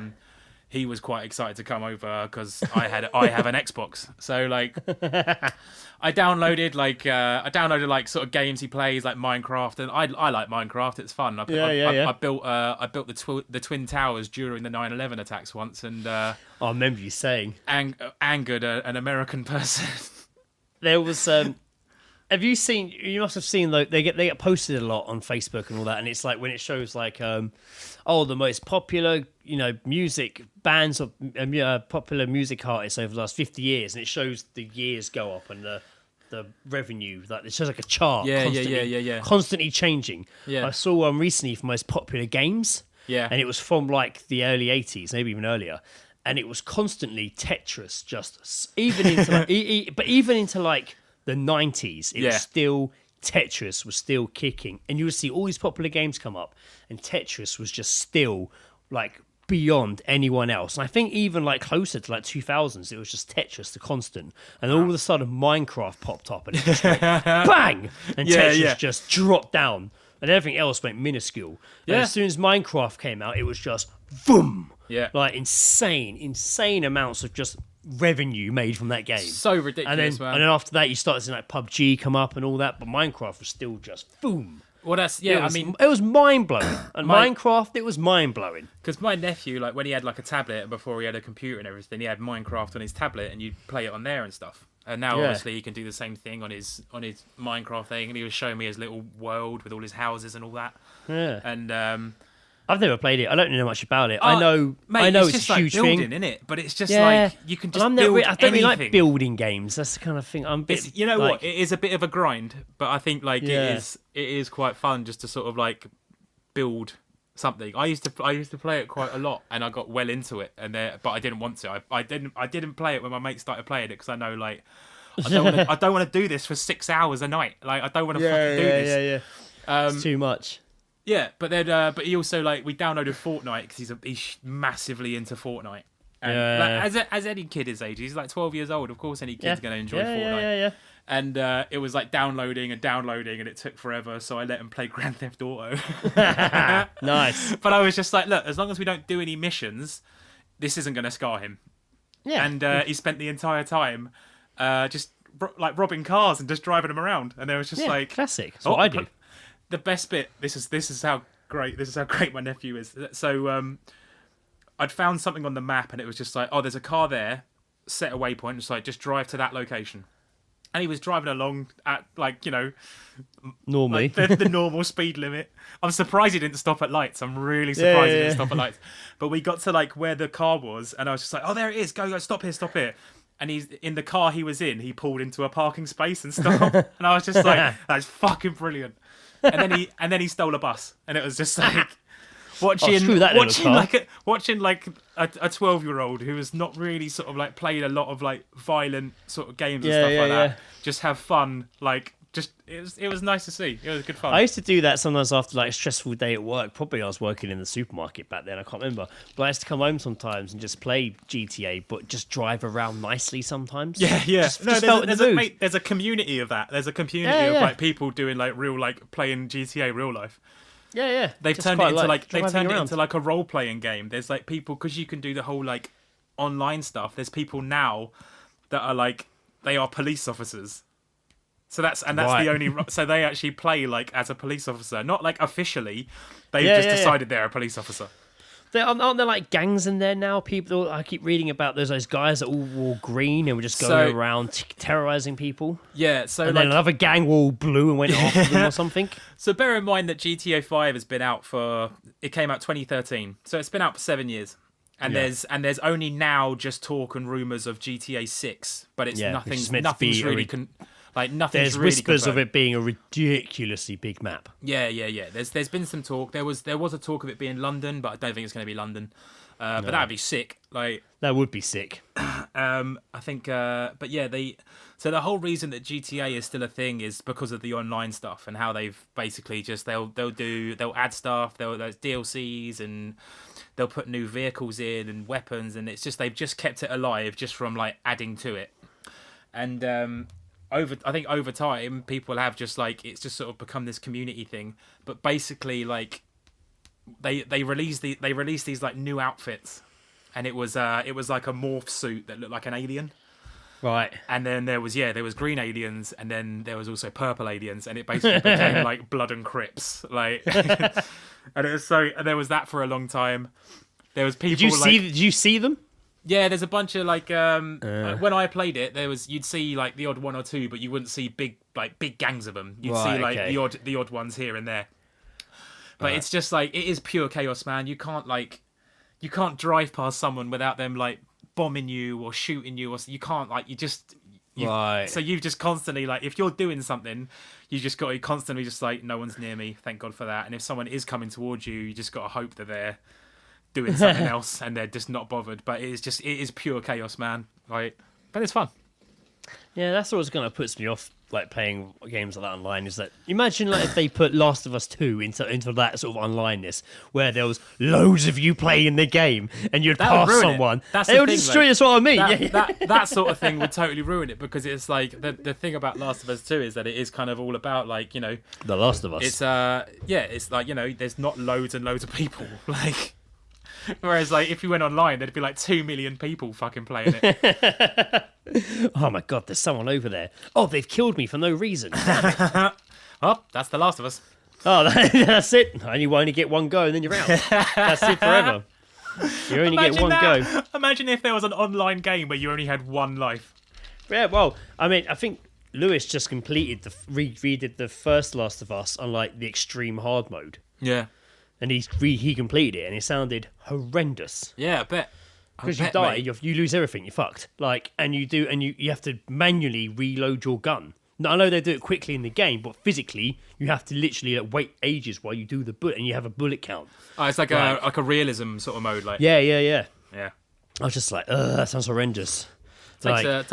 he was quite excited to come over because I have an Xbox. So like, I downloaded like sort of games he plays like Minecraft, and I like Minecraft. It's fun. I built the Twin Towers during the 9/11 attacks once, and I remember you saying angered an American person. There was. Have you seen? You must have seen. Like, they get posted a lot on Facebook and all that, and it's like when it shows like, the most popular, music bands of popular music artists over the last 50 years, and it shows the years go up and the revenue. Like it shows like a chart. Constantly changing. Yeah. I saw one recently for most popular games. Yeah. And it was from like the early 80s, maybe even earlier. And it was constantly Tetris, even into like the 90s, it was still Tetris was still kicking, and you would see all these popular games come up, and Tetris was just still like beyond anyone else. And I think even like closer to like 2000s, it was just Tetris the constant, and all of a sudden Minecraft popped up, and it just went bang, and Tetris just dropped down, and everything else went minuscule. And as soon as Minecraft came out, it was just boom, like insane amounts of just revenue made from that game. So ridiculous, man. And then after that, you started seeing like PUBG come up and all that, but Minecraft was still just boom. Well, that's it was mind blowing. And Minecraft, it was mind blowing. Because my nephew, like when he had like a tablet before he had a computer and everything, he had Minecraft on his tablet, and you'd play it on there and stuff. And now obviously he can do the same thing on his Minecraft thing, and he was showing me his little world with all his houses and all that. Yeah. And I've never played it. I don't know much about it. I know it's just a huge like building, thing. Isn't it? But it's just like you can just build I don't really anything. like building games. That's the kind of thing. What? It is a bit of a grind, but I think like it is quite fun just to sort of like build something. I used to play it quite a lot, and I got well into it, but I didn't want to. I didn't play it when my mates started playing it because I know like I don't want to do this for 6 hours a night. Like I don't want to fucking do this. It's too much. Yeah, but then, but he also like we downloaded Fortnite because he's massively into Fortnite. And like, as any kid his age, he's like 12 years old. Of course, any kid's going to enjoy Fortnite. Yeah. And it was like downloading, and it took forever. So I let him play Grand Theft Auto. Nice. But I was just like, look, as long as we don't do any missions, this isn't going to scar him. Yeah. And he spent the entire time just like robbing cars and just driving them around. And there was just like classic. That's what I do. The best bit. This is how great my nephew is. So I'd found something on the map, and it was just like, oh, there's a car there. Set a waypoint. Just like, just drive to that location. And he was driving along at like normally like the normal speed limit. I'm surprised he didn't stop at lights. I'm really surprised he didn't stop at lights. But we got to like where the car was, and I was just like, oh, there it is. Go, stop here. And he's in the car he was in. He pulled into a parking space and stopped. And I was just like, that's fucking brilliant. And then he stole a bus, and it was just like watching a 12-year-old who has not really sort of like played a lot of like violent sort of games and stuff like that just have fun. Like it was nice to see. It was good fun. I used to do that sometimes after like a stressful day at work. Probably I was working in the supermarket back then. I can't remember. But I used to come home sometimes and just play GTA, but just drive around nicely sometimes. Yeah. There's a community of that. There's a community of like people doing like real like playing GTA real life. Yeah. They've turned it into like a role playing game. There's like people, because you can do the whole like online stuff. There's people now that are like they are police officers. So that's the only. So they actually play like as a police officer, not like officially. They've just decided they're a police officer. Aren't there like gangs in there now? People, I keep reading about those guys that all wore green and were just going around terrorizing people. Yeah, so and then another gang wore all blue and went after them or something. So bear in mind that GTA 5 has been out it came out 2013, so it's been out for 7 years. And there's only now just talk and rumors of GTA 6, but it's nothing's really nothing's there's really whispers confirmed. of it being a ridiculously big map. Yeah. There's been some talk. There was a talk of it being London, but I don't think it's going to be London. But that'd be sick. Like that would be sick. I think. But yeah, So the whole reason that GTA is still a thing is because of the online stuff and how they've basically just they'll add stuff. There's DLCs and they'll put new vehicles in and weapons, and it's just they've just kept it alive just from like adding to it. And I think over time people have just like it's just sort of become this community thing. But basically, like they released these like new outfits, and it was like a morph suit that looked like an alien. Right. And then there was green aliens, and then there was also purple aliens, and it basically became like Blood and Crips, like. And it was and there was that for a long time. There was people. Did you see them? Yeah, there's a bunch of like when I played it, you'd see like the odd one or two, but you wouldn't see big gangs of them. You'd see like the odd ones here and there. But it's just like it is pure chaos, man. You can't drive past someone without them like bombing you or shooting you, or you can't right. So you've just constantly like if you're doing something, you just got to constantly just like no one's near me, thank God for that. And if someone is coming towards you, you just got to hope that they're doing something else and they're just not bothered. But it is pure chaos, man. Like, but it's fun. Yeah, that's always kind of puts me off, like playing games like that online. Is that imagine like if they put Last of Us 2 into that sort of onlineness where there was loads of you playing the game and you'd pass someone, it would destroy. That's what I mean. That sort of thing would totally ruin it, because it's like the thing about Last of Us 2 is that it is kind of all about like, you know, The Last of Us. It's it's like, you know, there's not loads and loads of people like. Whereas, like, if you went online, there'd be like 2 million people fucking playing it. Oh my God, there's someone over there. Oh, they've killed me for no reason. Damn it. Oh, that's The Last of Us. Oh, that's it. I only get one go and then you're out. That's it forever. You only get one go. Imagine if there was an online game where you only had one life. Yeah, well, I mean, I think Lewis just completed redid the first Last of Us on like the extreme hard mode. Yeah. And he completed it, and it sounded horrendous. Yeah, I bet. Because you die, you lose everything. You're fucked. Like, and you have to manually reload your gun. Now, I know they do it quickly in the game, but physically, you have to literally wait ages while you do the bullet, and you have a bullet count. Oh, it's like a realism sort of mode, like. Yeah. Yeah. I was just like, that sounds horrendous. It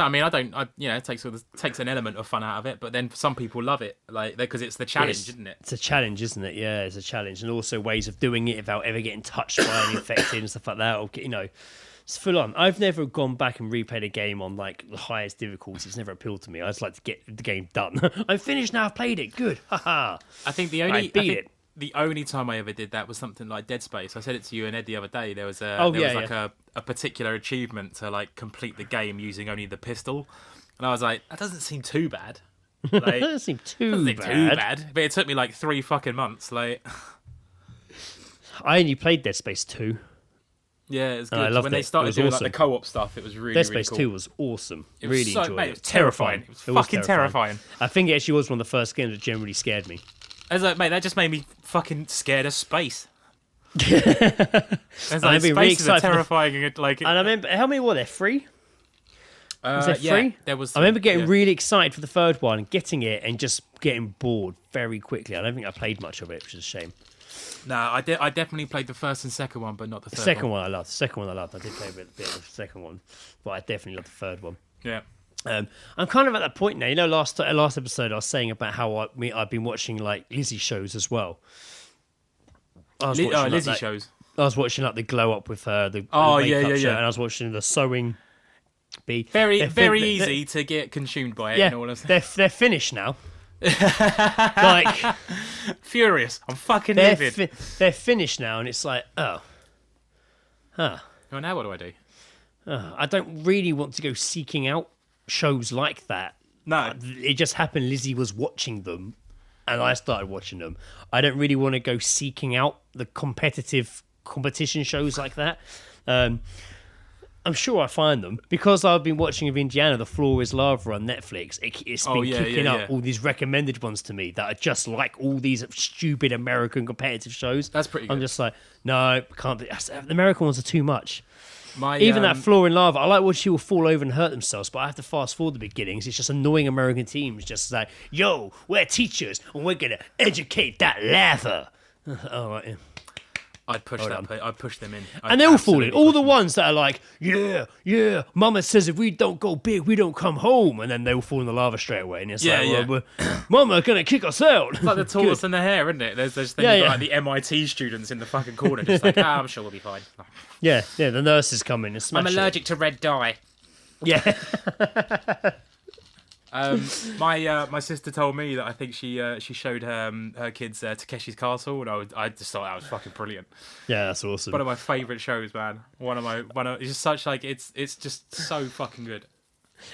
takes an element of fun out of it, but then some people love it, like because it's the challenge, isn't it? It's a challenge, isn't it? Yeah, it's a challenge, and also ways of doing it without ever getting touched by any infected and stuff like that. Or you know, it's full on. I've never gone back and replayed a game on like the highest difficulty. It's never appealed to me. I just like to get the game done. I'm finished now. I've played it. Good. Haha. I think the only time I ever did that was something like Dead Space. I said it to you and Ed the other day. There was a particular achievement to like complete the game using only the pistol, and I was like, that doesn't seem too bad. Like, That doesn't seem too bad. But it took me like 3 fucking months. Like, I only played Dead Space 2. Yeah, it was good. I loved When it. they started It was doing awesome. like the co-op stuff, it was really, Dead really Space cool. 2 was awesome. It was Really enjoyed mate, it. it was terrifying. It was fucking terrifying. I think it actually was one of the first games that generally scared me. I was like, mate, that just made me fucking scared of space. I've been really excited. Terrifying. And I remember, how many were there? 3? Was there 3? Yeah, there was. I remember getting really excited for the third one, getting it, and just getting bored very quickly. I don't think I played much of it, which is a shame. No, I definitely played the first and second one, but not the third. The second one I loved. I did play a bit of the second one, but I definitely loved the third one. Yeah. I'm kind of at that point now. You know, last episode I was saying about how I've been watching like Lizzie shows as well. Lizzie shows. I was watching like the Glow Up with her, the yeah, show, and I was watching the Sewing Bee. Very easy to get consumed by it. Yeah, and all of they're finished now. Like furious. I'm fucking livid. They're finished now, and it's like, Well, now what do I do? I don't really want to go seeking out shows like that. No, it just happened. Lizzie was watching them, and I started watching them. I don't really want to go seeking out the competitive competition shows like that. I'm sure I find them because I've been watching of Indiana. The Floor is Lava on Netflix. It's been kicking up all these recommended ones to me that are just like all these stupid American competitive shows. That's pretty good. I'm just like, no, can't be. The American ones are too much. Even that Floor in Lava, I like watching people fall over and hurt themselves, but I have to fast forward the beginnings. It's just annoying American teams, just like, yo, we're teachers and we're gonna educate that lava. All right. Yeah. I'd push I'd push them in. And they're all falling. All the ones that are like, yeah, Mama says if we don't go big, we don't come home. And then they all fall in the lava straight away. And it's well, Mama going to kick us out. It's like the tortoise and the hare, isn't it? There's like the MIT students in the fucking corner just like, I'm sure we'll be fine. Yeah, the nurses come in and smash I'm allergic to red dye. Yeah. My sister told me that I think she showed her kids Takeshi's Castle, and I just thought that was fucking brilliant. Yeah, that's awesome. One of my favourite shows, man. It's just such like it's just so fucking good.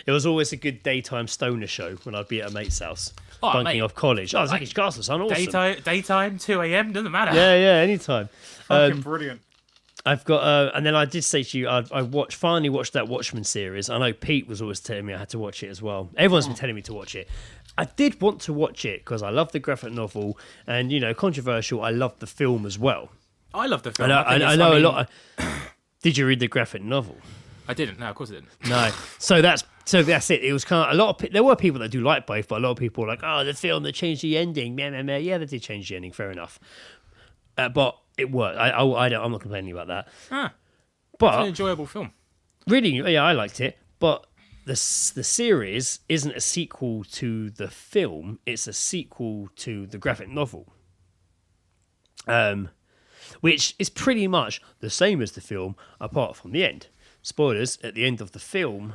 It was always a good daytime stoner show when I'd be at a mate's house, bunking mate. off college. Oh, Takeshi's Castle, son, awesome. Daytime, 2 a.m. doesn't matter. Yeah, anytime. Fucking brilliant. I've got, and then I did say to you, I finally watched that Watchmen series. I know Pete was always telling me I had to watch it as well. Everyone's been telling me to watch it. I did want to watch it because I love the graphic novel, and controversial. I love the film as well. I love the film. I know a lot. Did you read the graphic novel? I didn't. No, of course I didn't. No. So that's it. It was kind of a lot of. There were people that do like both, but a lot of people were like, oh, the film that changed the ending. Yeah, they did change the ending. Fair enough. But it worked. I'm not complaining about that. But it's an enjoyable film. Really, yeah, I liked it. But the series isn't a sequel to the film. It's a sequel to the graphic novel. Which is pretty much the same as the film, apart from the end. Spoilers, at the end of the film,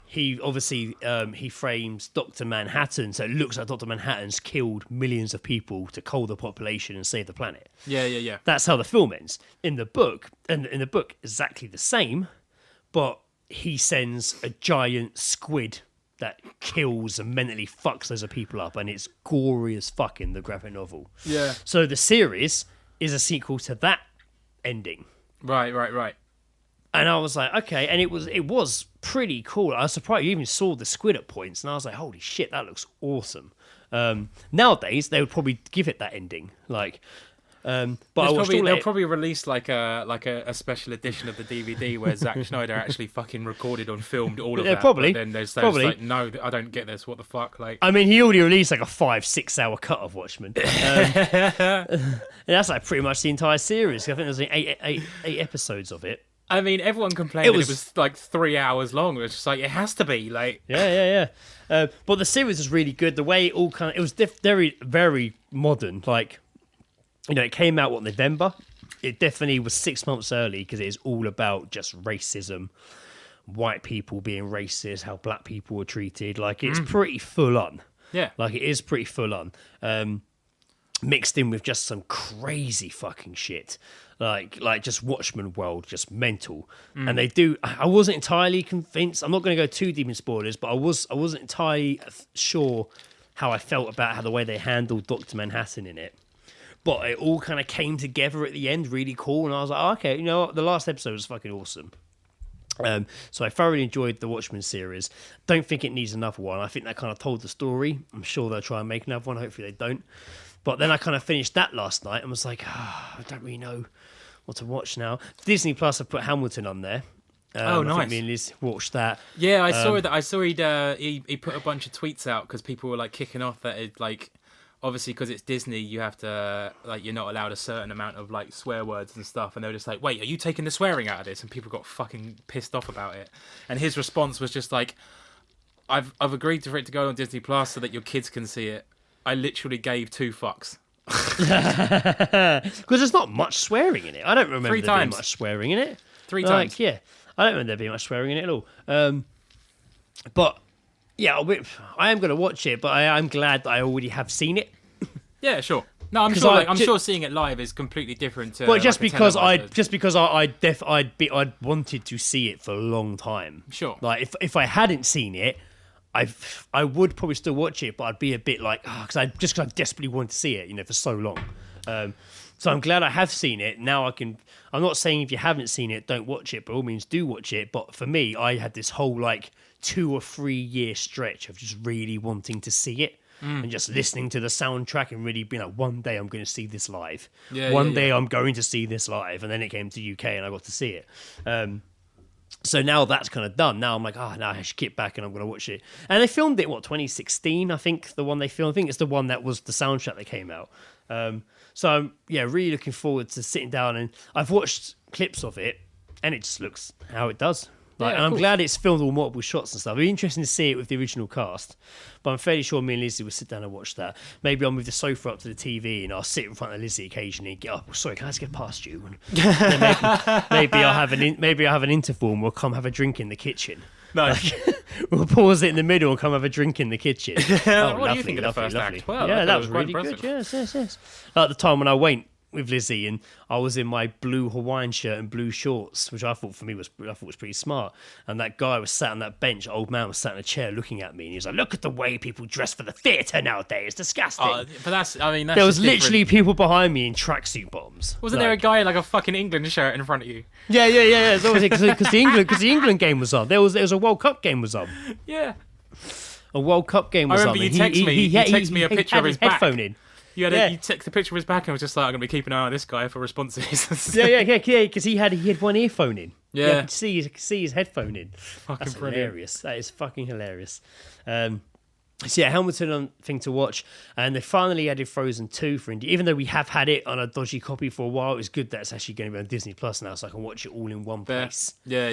he obviously he frames Dr. Manhattan, so it looks like Dr. Manhattan's killed millions of people to cull the population and save the planet. Yeah. That's how the film ends. In the book, exactly the same, but he sends a giant squid that kills and mentally fucks those people up, and it's gory as fuck in the graphic novel. Yeah. So the series is a sequel to that ending. Right. And I was like, okay, and it was pretty cool. I was surprised you even saw the squid at points, and I was like, holy shit, that looks awesome. Nowadays, they would probably give it that ending, but they'll probably release like a special edition of the DVD where Zack Snyder actually fucking recorded and filmed all of that. Probably. But then there's like, no, I don't get this. What the fuck? Like, I mean, he already released like a 5-6 hour cut of Watchmen. And that's like pretty much the entire series. I think there's like eight episodes of it. I mean, everyone complained it was like 3 hours long. It was just like, it has to be like. Yeah. But the series was really good. The way it all it was very, very modern. Like, it came out, November? It definitely was 6 months early because it is all about just racism, white people being racist, how black people were treated. Like, it's pretty full on. Yeah. Like, it is pretty full on. Mixed in with just some crazy fucking shit. Like just Watchmen world, just mental. And they do. I wasn't entirely convinced. I'm not going to go too deep in spoilers, but I wasn't entirely sure how I felt about how the way they handled Dr. Manhattan in it. But it all kind of came together at the end, really cool. And I was like, oh, okay, you know what? The last episode was fucking awesome. So I thoroughly enjoyed the Watchmen series. Don't think it needs another one. I think that kind of told the story. I'm sure they'll try and make another one. Hopefully they don't. But then I kind of finished that last night and was like, I don't really know what to watch now. Disney Plus have put Hamilton on there. Nice. I think me and Liz watched that. Yeah, I saw that. I saw he put a bunch of tweets out because people were like kicking off that it like. Obviously, because it's Disney, you have to, you're not allowed a certain amount of, swear words and stuff. And they were just like, wait, are you taking the swearing out of this? And people got fucking pissed off about it. And his response was just like, I've agreed for it to go on Disney Plus so that your kids can see it. I literally gave 2 fucks. Because there's not much swearing in it. I don't remember 3 there being times. much swearing in it. 3 times. Yeah. I don't remember there being much swearing in it at all. But... yeah, I am going to watch it, but I'm glad that I already have seen it. Yeah, sure. No, I'm sure. I'm sure seeing it live is completely different. To, well, because I'd wanted to see it for a long time. Sure. Like if I hadn't seen it, I would probably still watch it, but I'd be a bit like, because I desperately wanted to see it, for so long. So I'm glad I have seen it. Now I'm not saying if you haven't seen it, don't watch it. By all means, do watch it. But for me, I had this whole 2 or 3 year stretch of just really wanting to see it. And just listening to the soundtrack and really being like, one day I'm going to see this live. One day I'm going to see this live. And then it came to UK and I got to see it. So now that's kind of done. Now I'm like, now I should get back and I'm going to watch it. And they filmed it, 2016, I think, the one they filmed. I think it's the one that was the soundtrack that came out. So I'm, really looking forward to sitting down. And I've watched clips of it and it just looks how it does. And I'm glad it's filmed all multiple shots and stuff. It'd be interesting to see it with the original cast. But I'm fairly sure me and Lizzie will sit down and watch that. Maybe I'll move the sofa up to the TV and I'll sit in front of Lizzie occasionally and get up. Sorry, can I just get past you? And then maybe I'll have an interval and we'll come have a drink in the kitchen. Nice. We'll pause it in the middle and come have a drink in the kitchen. What do you think of the first act? Well, that was really good. Yes. Like the time when I went with Lizzie and I was in my blue Hawaiian shirt and blue shorts, which I thought was pretty smart. And that guy was sat on that bench, old man was sat in a chair looking at me and he was like, look at the way people dress for the theatre nowadays, it's disgusting. But that's there was literally people behind me in tracksuit bottoms. Wasn't there a guy in a fucking England shirt in front of you? Yeah. It's always because the England game was on. There was a World Cup game was on. Yeah. A World Cup game was on. I remember you text me a picture of his back. Headphone in. You took the picture of his back and was just like, I'm going to be keeping an eye on this guy for responses. yeah, because he had one earphone in. Yeah. You could see his headphone in. That's brilliant. Hilarious. That is fucking hilarious. Hamilton thing to watch. And they finally added Frozen 2 for India. Even though we have had it on a dodgy copy for a while, it's good that it's actually going to be on Disney Plus now so I can watch it all in one place. Yeah.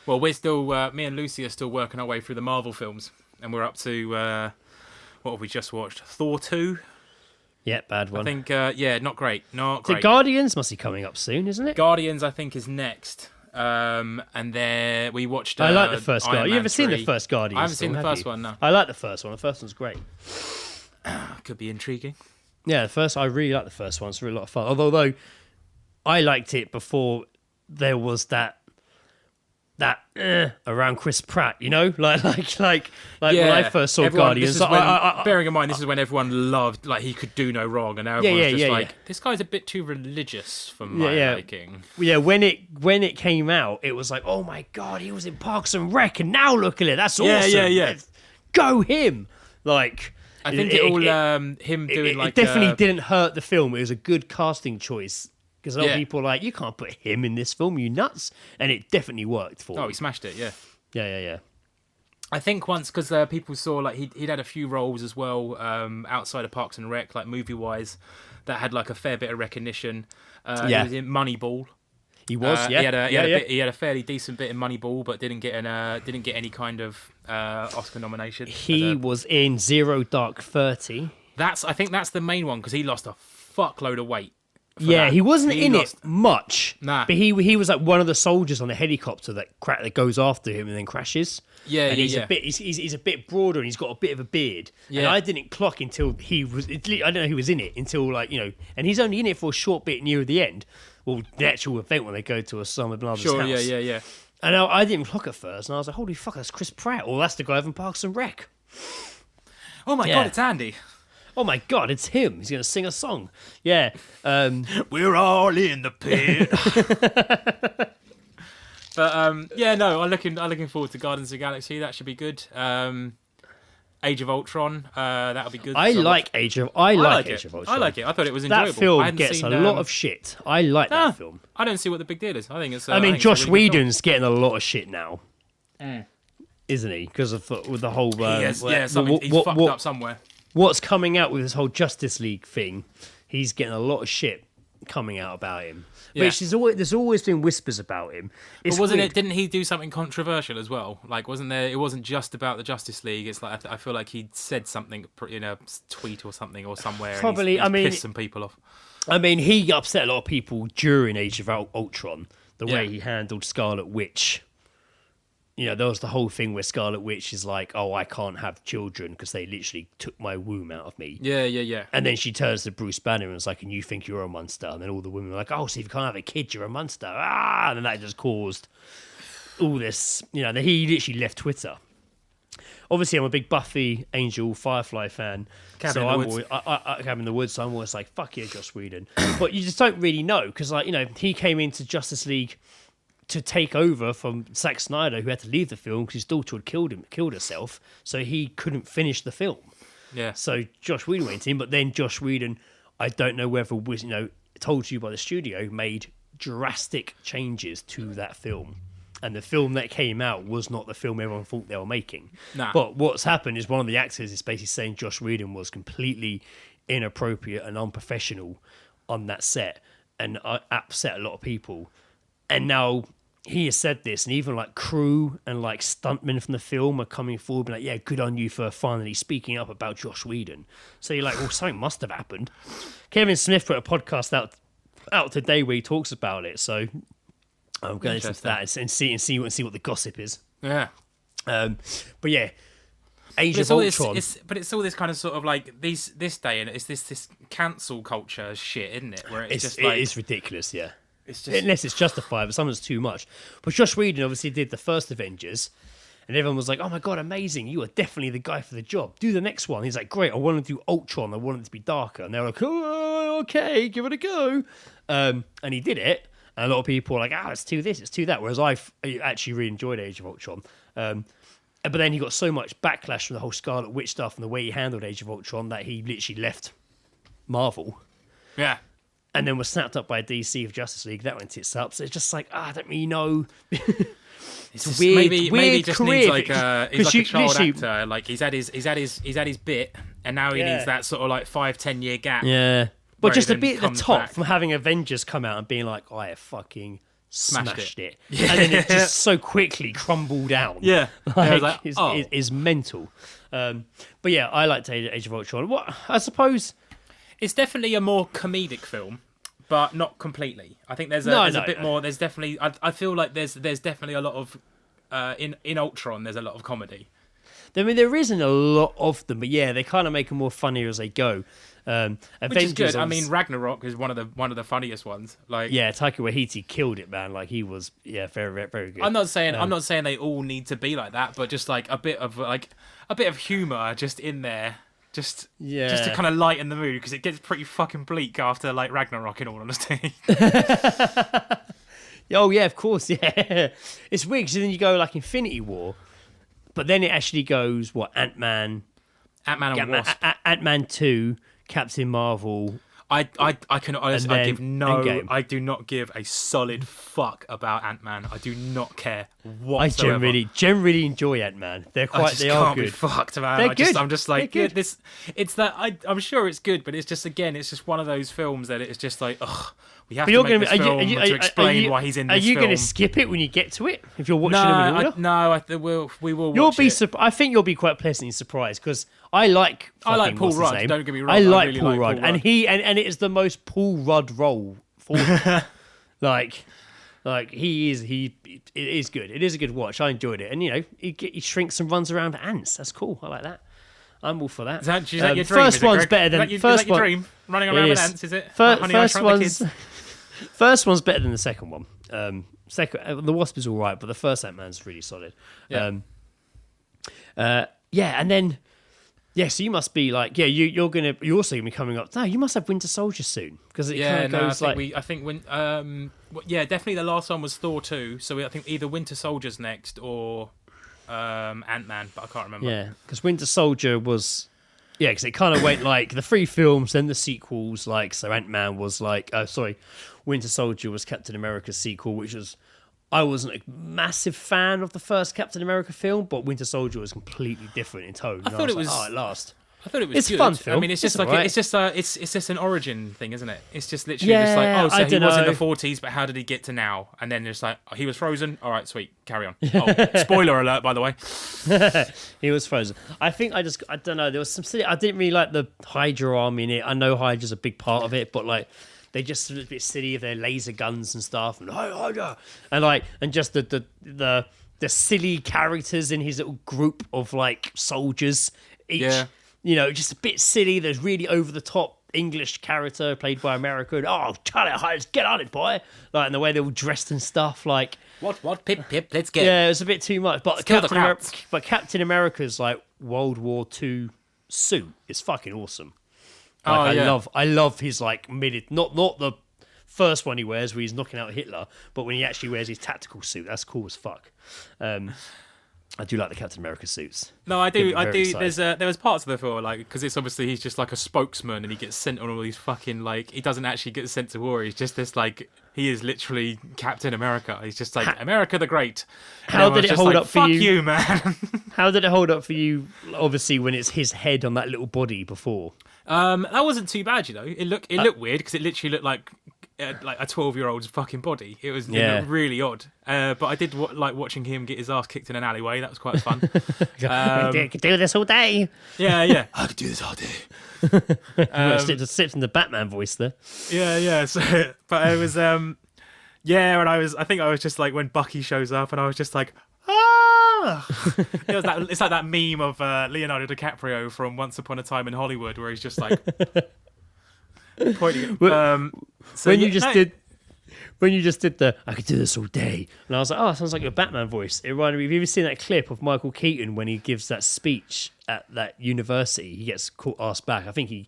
Well, we're still, me and Lucy are still working our way through the Marvel films. And we're up to, what have we just watched? Thor 2? Yeah, bad one. I think, not great. Not great. Guardians must be coming up soon, isn't it? Guardians, I think, is next. And then we watched. I like the first Guardian. You ever seen the first Guardian? I haven't seen the first one. No. I like the first one. The first one's great. Could be intriguing. Yeah, I really like the first one. It's really a lot of fun. Although I liked it before there was that around Chris Pratt, like when I first saw Guardians. Bearing in mind, this is when everyone loved, he could do no wrong, and now everyone's just this guy's a bit too religious for my liking. Yeah, when it came out, it was like, oh my god, he was in Parks and Rec, and now look at it, that's awesome. Yeah. Go him! I think him doing it definitely didn't hurt the film. It was a good casting choice. Because a lot of people are like, you can't put him in this film, you nuts. And it definitely worked for him. Oh, he smashed it, yeah. Yeah. I think once, because people saw, he'd had a few roles as well outside of Parks and Rec, movie-wise, that had, a fair bit of recognition. He was in Moneyball. He was, He had a fairly decent bit in Moneyball, but didn't get any kind of Oscar nomination. He was in Zero Dark 30. I think that's the main one, because he lost a fuckload of weight. He wasn't in it much. Nah. But he was one of the soldiers on the helicopter that goes after him and then crashes. Yeah, and he's a bit broader and he's got a bit of a beard. Yeah. And I didn't clock until I don't know who was in it until and he's only in it for a short bit near the end. Well, the actual event when they go to Osama bin Laden's house. Yeah. And I didn't clock at first, and I was like, holy fuck, that's Chris Pratt. Or that's the guy from Parks and Rec. Oh my god, it's Andy. Oh my god, it's him. He's going to sing a song. Yeah. We're all in the pit. But I'm looking forward to Guardians of the Galaxy. That should be good. Age of Ultron, that'll be good. I like Age of Ultron. I like it. I thought it was enjoyable. That film gets a lot of shit. I like that film. I don't see what the big deal is. I think it's. Josh Whedon's getting a lot of shit now, isn't he? Because of with the whole. He's fucked up somewhere. What's coming out with this whole Justice League thing? He's getting a lot of shit coming out about him. Yeah. Which there's always been whispers about him. But wasn't it? Didn't he do something controversial as well? Wasn't there? It wasn't just about the Justice League. It's I feel like he said something in a tweet or something or somewhere. Probably. And he's pissed some people off. He upset a lot of people during Age of Ultron. The way he handled Scarlet Witch. There was the whole thing where Scarlet Witch is like, oh, I can't have children because they literally took my womb out of me. Yeah. And then she turns to Bruce Banner and is like, and you think you're a monster? And then all the women are like, oh, so if you can't have a kid, you're a monster. And then that just caused all this, he literally left Twitter. obviously I'm a big Buffy, Angel, Firefly fan. Cabin so in the I'm Woods. always, Cabin in the Woods. So I'm always like, fuck yeah, Joss Whedon. But you just don't really know because, like, you know, he came into Justice League to take over from Zack Snyder, who had to leave the film because his daughter had killed herself, so he couldn't finish the film. Yeah. So Josh Whedon went in, but then Josh Whedon, I don't know whether was, you know, told you by the studio, made drastic changes to that film. And the film that came out was not the film everyone thought they were making. Nah. But what's happened is one of the actors is basically saying Josh Whedon was completely inappropriate and unprofessional on that set and upset a lot of people. And now he has said this, and even like crew and like stuntmen from the film are coming forward and like, yeah, good on you for finally speaking up about Josh Whedon. So you're like, well, something must have happened. Kevin Smith put a podcast out today where he talks about it. So I'm going to listen to that and see what the gossip is. Yeah. But yeah, Age But of Ultron. it's all this kind of sort of like this day, and it's this cancel culture shit, isn't it? Where it's just like it is ridiculous, yeah. it's just Unless it's justified, but sometimes too much. But Josh Whedon obviously did the first Avengers, and everyone was like, "Oh my god, amazing! You are definitely the guy for the job. Do the next one." He's like, "Great, I want to do Ultron. I want it to be darker." And they were like, "Oh, okay, give it a go." And he did it. And a lot of people were like, "Ah, it's too this, it's too that." Whereas I actually really enjoyed Age of Ultron. But then he got so much backlash from the whole Scarlet Witch stuff and the way he handled Age of Ultron that he literally left Marvel. yeah. And then was snapped up by DC of Justice League. That went tits up. So it's just like, I don't really know. It's just, weird- maybe weird he just career. needs like a he's 'Cause like a you child literally- actor. Like he's had his bit, and now he Yeah. needs that sort of like 5-10 year gap. Yeah. But Where just he a then bit at the comes top back. from having Avengers come out and being like, I have fucking smashed it. Yeah. And then it just so quickly crumbled down. Yeah. Like, I was like, is mental. But yeah, I liked Age of Ultron. What I suppose... It's definitely a more comedic film, but not completely. I think there's a bit more. There's definitely. I feel like there's definitely a lot of in Ultron. There's a lot of comedy. I mean, there isn't a lot of them, but yeah, they kind of make them more funnier as they go. Which Avengers, is good. I obviously- mean, Ragnarok is one of the funniest ones. Like, yeah, Taika Waititi killed it, man. Like he was, yeah, very, very, very good. I'm not saying they all need to be like that, but just like a bit of humor just in there, just to kind of lighten the mood because it gets pretty fucking bleak after like Ragnarok. In all honesty, Oh yeah, of course, yeah. It's weird because then you go like Infinity War, but then it actually goes Ant-Man, Ant-Man and Wasp. Ant-Man 2, Captain Marvel. I can honestly And I give then no Endgame. I do not give a solid fuck about Ant-Man. I do not care I whatsoever. generally enjoy Ant-Man. They I just are can't be good. fucked, man. They're good. I'm just like, They're good. this. It's that I'm sure it's good, but it's just it's just one of those films that it's just like, ugh, we have But to you're make going this film to explain why he's in this Are you film. going to skip it when you get to it if you're watching them in order? We will. You'll watch be. it. I think you'll be quite pleasantly surprised because I like. I like fucking- Paul what's his Rudd, name? don't get me wrong, I I like really Paul like Rudd, Paul and Rudd. and it is the most Paul Rudd role for him. like he is. It is good. It is a good watch. I enjoyed it, and you know he shrinks and runs around ants. That's cool. I like that. I'm all for that. Is that your dream? First is it, one's Greg? better than is that your one. dream? Running It around with is. ants, is it? First, Like Honey, I first Shrunk the one's Kids? first one's better than the second one. The Wasp is all right, but the first Ant-Man's really solid. Yeah. And then so you must be like you're also gonna be coming up. No, you must have Winter Soldier soon because it kind of goes definitely the last one was Thor 2, so I think either Winter Soldier's next or Ant-Man, but I can't remember. yeah, because Winter Soldier was because it kind of went like the 3 films, then the sequels. Like so, Ant-Man was like Winter Soldier was Captain America's sequel, which was. I wasn't a massive fan of the first Captain America film, but Winter Soldier was completely different in tone. I thought it was. at last. I thought it was It's a good. fun film. I mean, it's just It's like alright. it's just an origin thing, isn't it? It's just literally just like, Yeah, oh, so I he don't was in know. the 40s, but how did he get to now? And then it's like, oh, he was frozen. All right, sweet, carry on. Oh, spoiler alert, by the way. He was frozen. I think I don't know. There was some. I didn't really like the Hydra army in it. I know Hydra's a big part of it, but like they just a bit silly with their laser guns and stuff, and Hydra, and just the silly characters in his little group of like soldiers. Each, Yeah. you know, just a bit silly. There's really over the top English character played by American. Oh, Charlie, let's get on it, boy! Like, and the way they're all dressed and stuff. Like, What? Pip, let's get. yeah, it was a bit too much. But kill the crowds. Captain America's like World War II suit is fucking awesome. Oh, Like, yeah. I love his like not the first one he wears where he's knocking out Hitler, but when he actually wears his tactical suit, that's cool as fuck. I do like the Captain America suits. No, I Get me do. very excited. There was parts of the film like because it's obviously he's just like a spokesman and he gets sent on all these fucking like he doesn't actually get sent to war. He's just this like he is literally Captain America. He's just like America the Great. And How did everyone's it just hold like, up for Fuck you? you, man. How did it hold up for you? Obviously, when it's his head on that little body before. That wasn't too bad, you know. It looked weird because it literally looked like a 12-year-old's fucking body. It looked really odd. But I did like watching him get his ass kicked in an alleyway. That was quite fun. I could do this all day. Yeah. I could do this all day. Sips in the Batman voice there. Yeah. So, but it was and I think I was just like when Bucky shows up, and I was just like, it's like that meme of Leonardo DiCaprio from Once Upon a Time in Hollywood, where he's just like pointing. When you just did the I could do this all day, and I was like, oh, it sounds like your Batman voice. It reminded me. Have you ever seen that clip of Michael Keaton when he gives that speech at that university? He gets asked back. I think he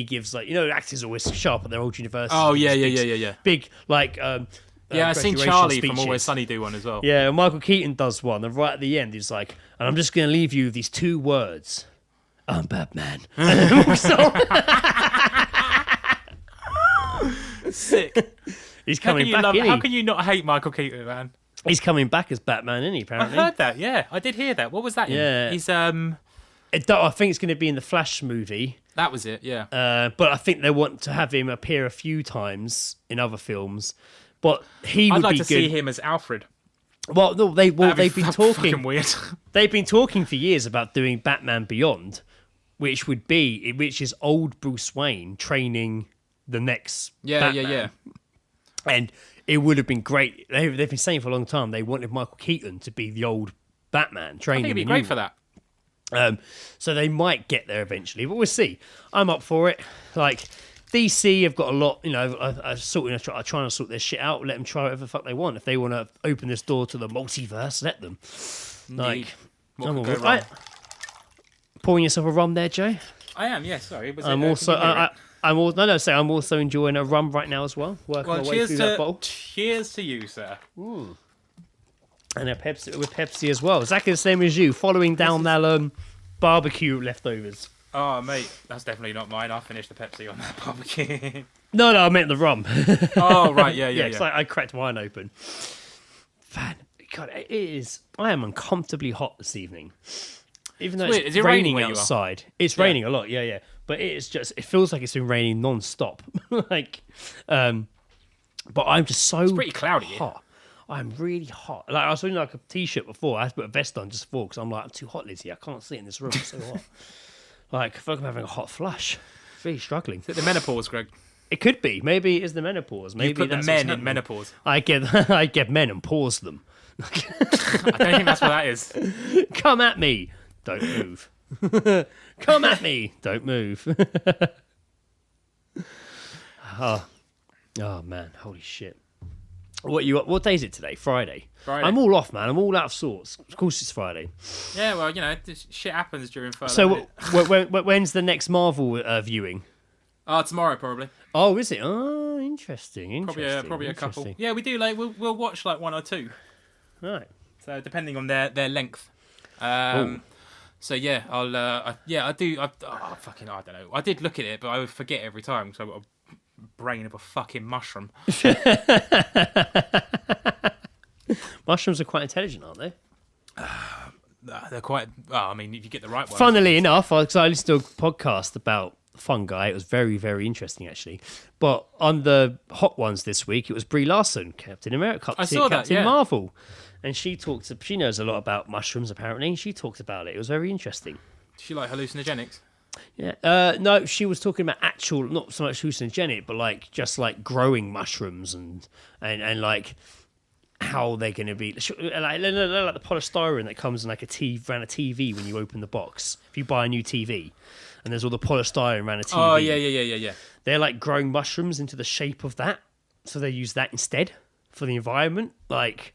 gives like, you know, actors always sharp at their old university. Oh yeah. Big like. Yeah, I've seen graduation Charlie speeches. from Always Sunny do one as well. Yeah, Michael Keaton does one, and right at the end, he's like, and I'm just going to leave you with these two words. I'm Batman. And then walks on. Sick. He's coming back, isn't he? How can you not hate Michael Keaton, man? He's coming back as Batman, isn't he, I apparently? heard that, yeah. I did hear that. What was that in? Yeah. He's, I think it's going to be in the Flash movie, that was it, yeah. but I think they want to have him appear a few times in other films. But he would I'd like be to good. see him as Alfred. Well, no, they've been Fucking talking. weird. They've been talking for years about doing Batman Beyond, which is old Bruce Wayne training the next Batman. Yeah. And it would have been great. They've been saying for a long time they wanted Michael Keaton to be the old Batman I training. think it'd be the great new for that. So they might get there eventually, but we'll see. I'm up for it. Like, DC have got a lot, you know, I'm trying to sort their shit out, let them try whatever the fuck they want. If they want to open this door to the multiverse, let them. Like, What I'm could all go right. wrong? Pouring yourself a rum there, Joe? I am, yeah, sorry. Was I'm it, also, can you hear it? I'm also enjoying a rum right now as well. Working Well, my way through that bottle. cheers to you, sir. And a Pepsi with Pepsi as well. Exactly the same as you, following down that barbecue leftovers. Oh, mate, that's definitely not mine. I finished the Pepsi on that barbecue. No, I meant the rum. Oh, right, yeah. It's like I cracked mine open. Man, God, it is. I am uncomfortably hot this evening. Even though It's it's weird. Is it raining raining where you are? outside. It's raining a lot, yeah. But it feels like it's been raining non-stop. But I'm just so pretty cloudy here. hot. I'm really hot. Like, I was wearing like a t-shirt before. I had to put a vest on just for because I'm like, I'm too hot, Lizzie. I can't sit in this room. It's so hot. Like, I feel like I'm having a hot flush. Really struggling. Is it the menopause, Greg? It could be. Maybe it is the menopause. Maybe You put the that's men what's in happening. menopause. I get men and pause them. I don't think that's what that is. Come at me. Don't move. Come at me. Don't move. oh man, holy shit. What day is it today? Friday. Friday. I'm all off, man. I'm all out of sorts. Of course it's Friday. Yeah, well, you know, this shit happens during furlough. So when's the next Marvel viewing? Tomorrow probably. Oh, is it? Oh, interesting. Probably a couple. Yeah, we do. Like we'll watch like one or two. Right. So depending on their length. So yeah, I do. I don't know. I did look at it, but I would forget every time. So I've got a brain of a fucking mushroom. Mushrooms are quite intelligent, aren't they? They're quite. Well, I mean, if you get the right one. Funnily enough, because I listened to a podcast about fungi, it was very, very interesting actually. But on the hot ones this week, it was Brie Larson, Captain America, I saw that, Captain yeah. Marvel, and she knows a lot about mushrooms apparently. And she talked about it. It was very interesting. Does she like hallucinogenics? Yeah. No, she was talking about actual, not so much hallucinogenic, but like just like growing mushrooms and like how they're going to be like the polystyrene that comes in like around a TV when you open the box. If you buy a new TV, and there's all the polystyrene around a TV. Oh yeah. They're like growing mushrooms into the shape of that, so they use that instead for the environment, like.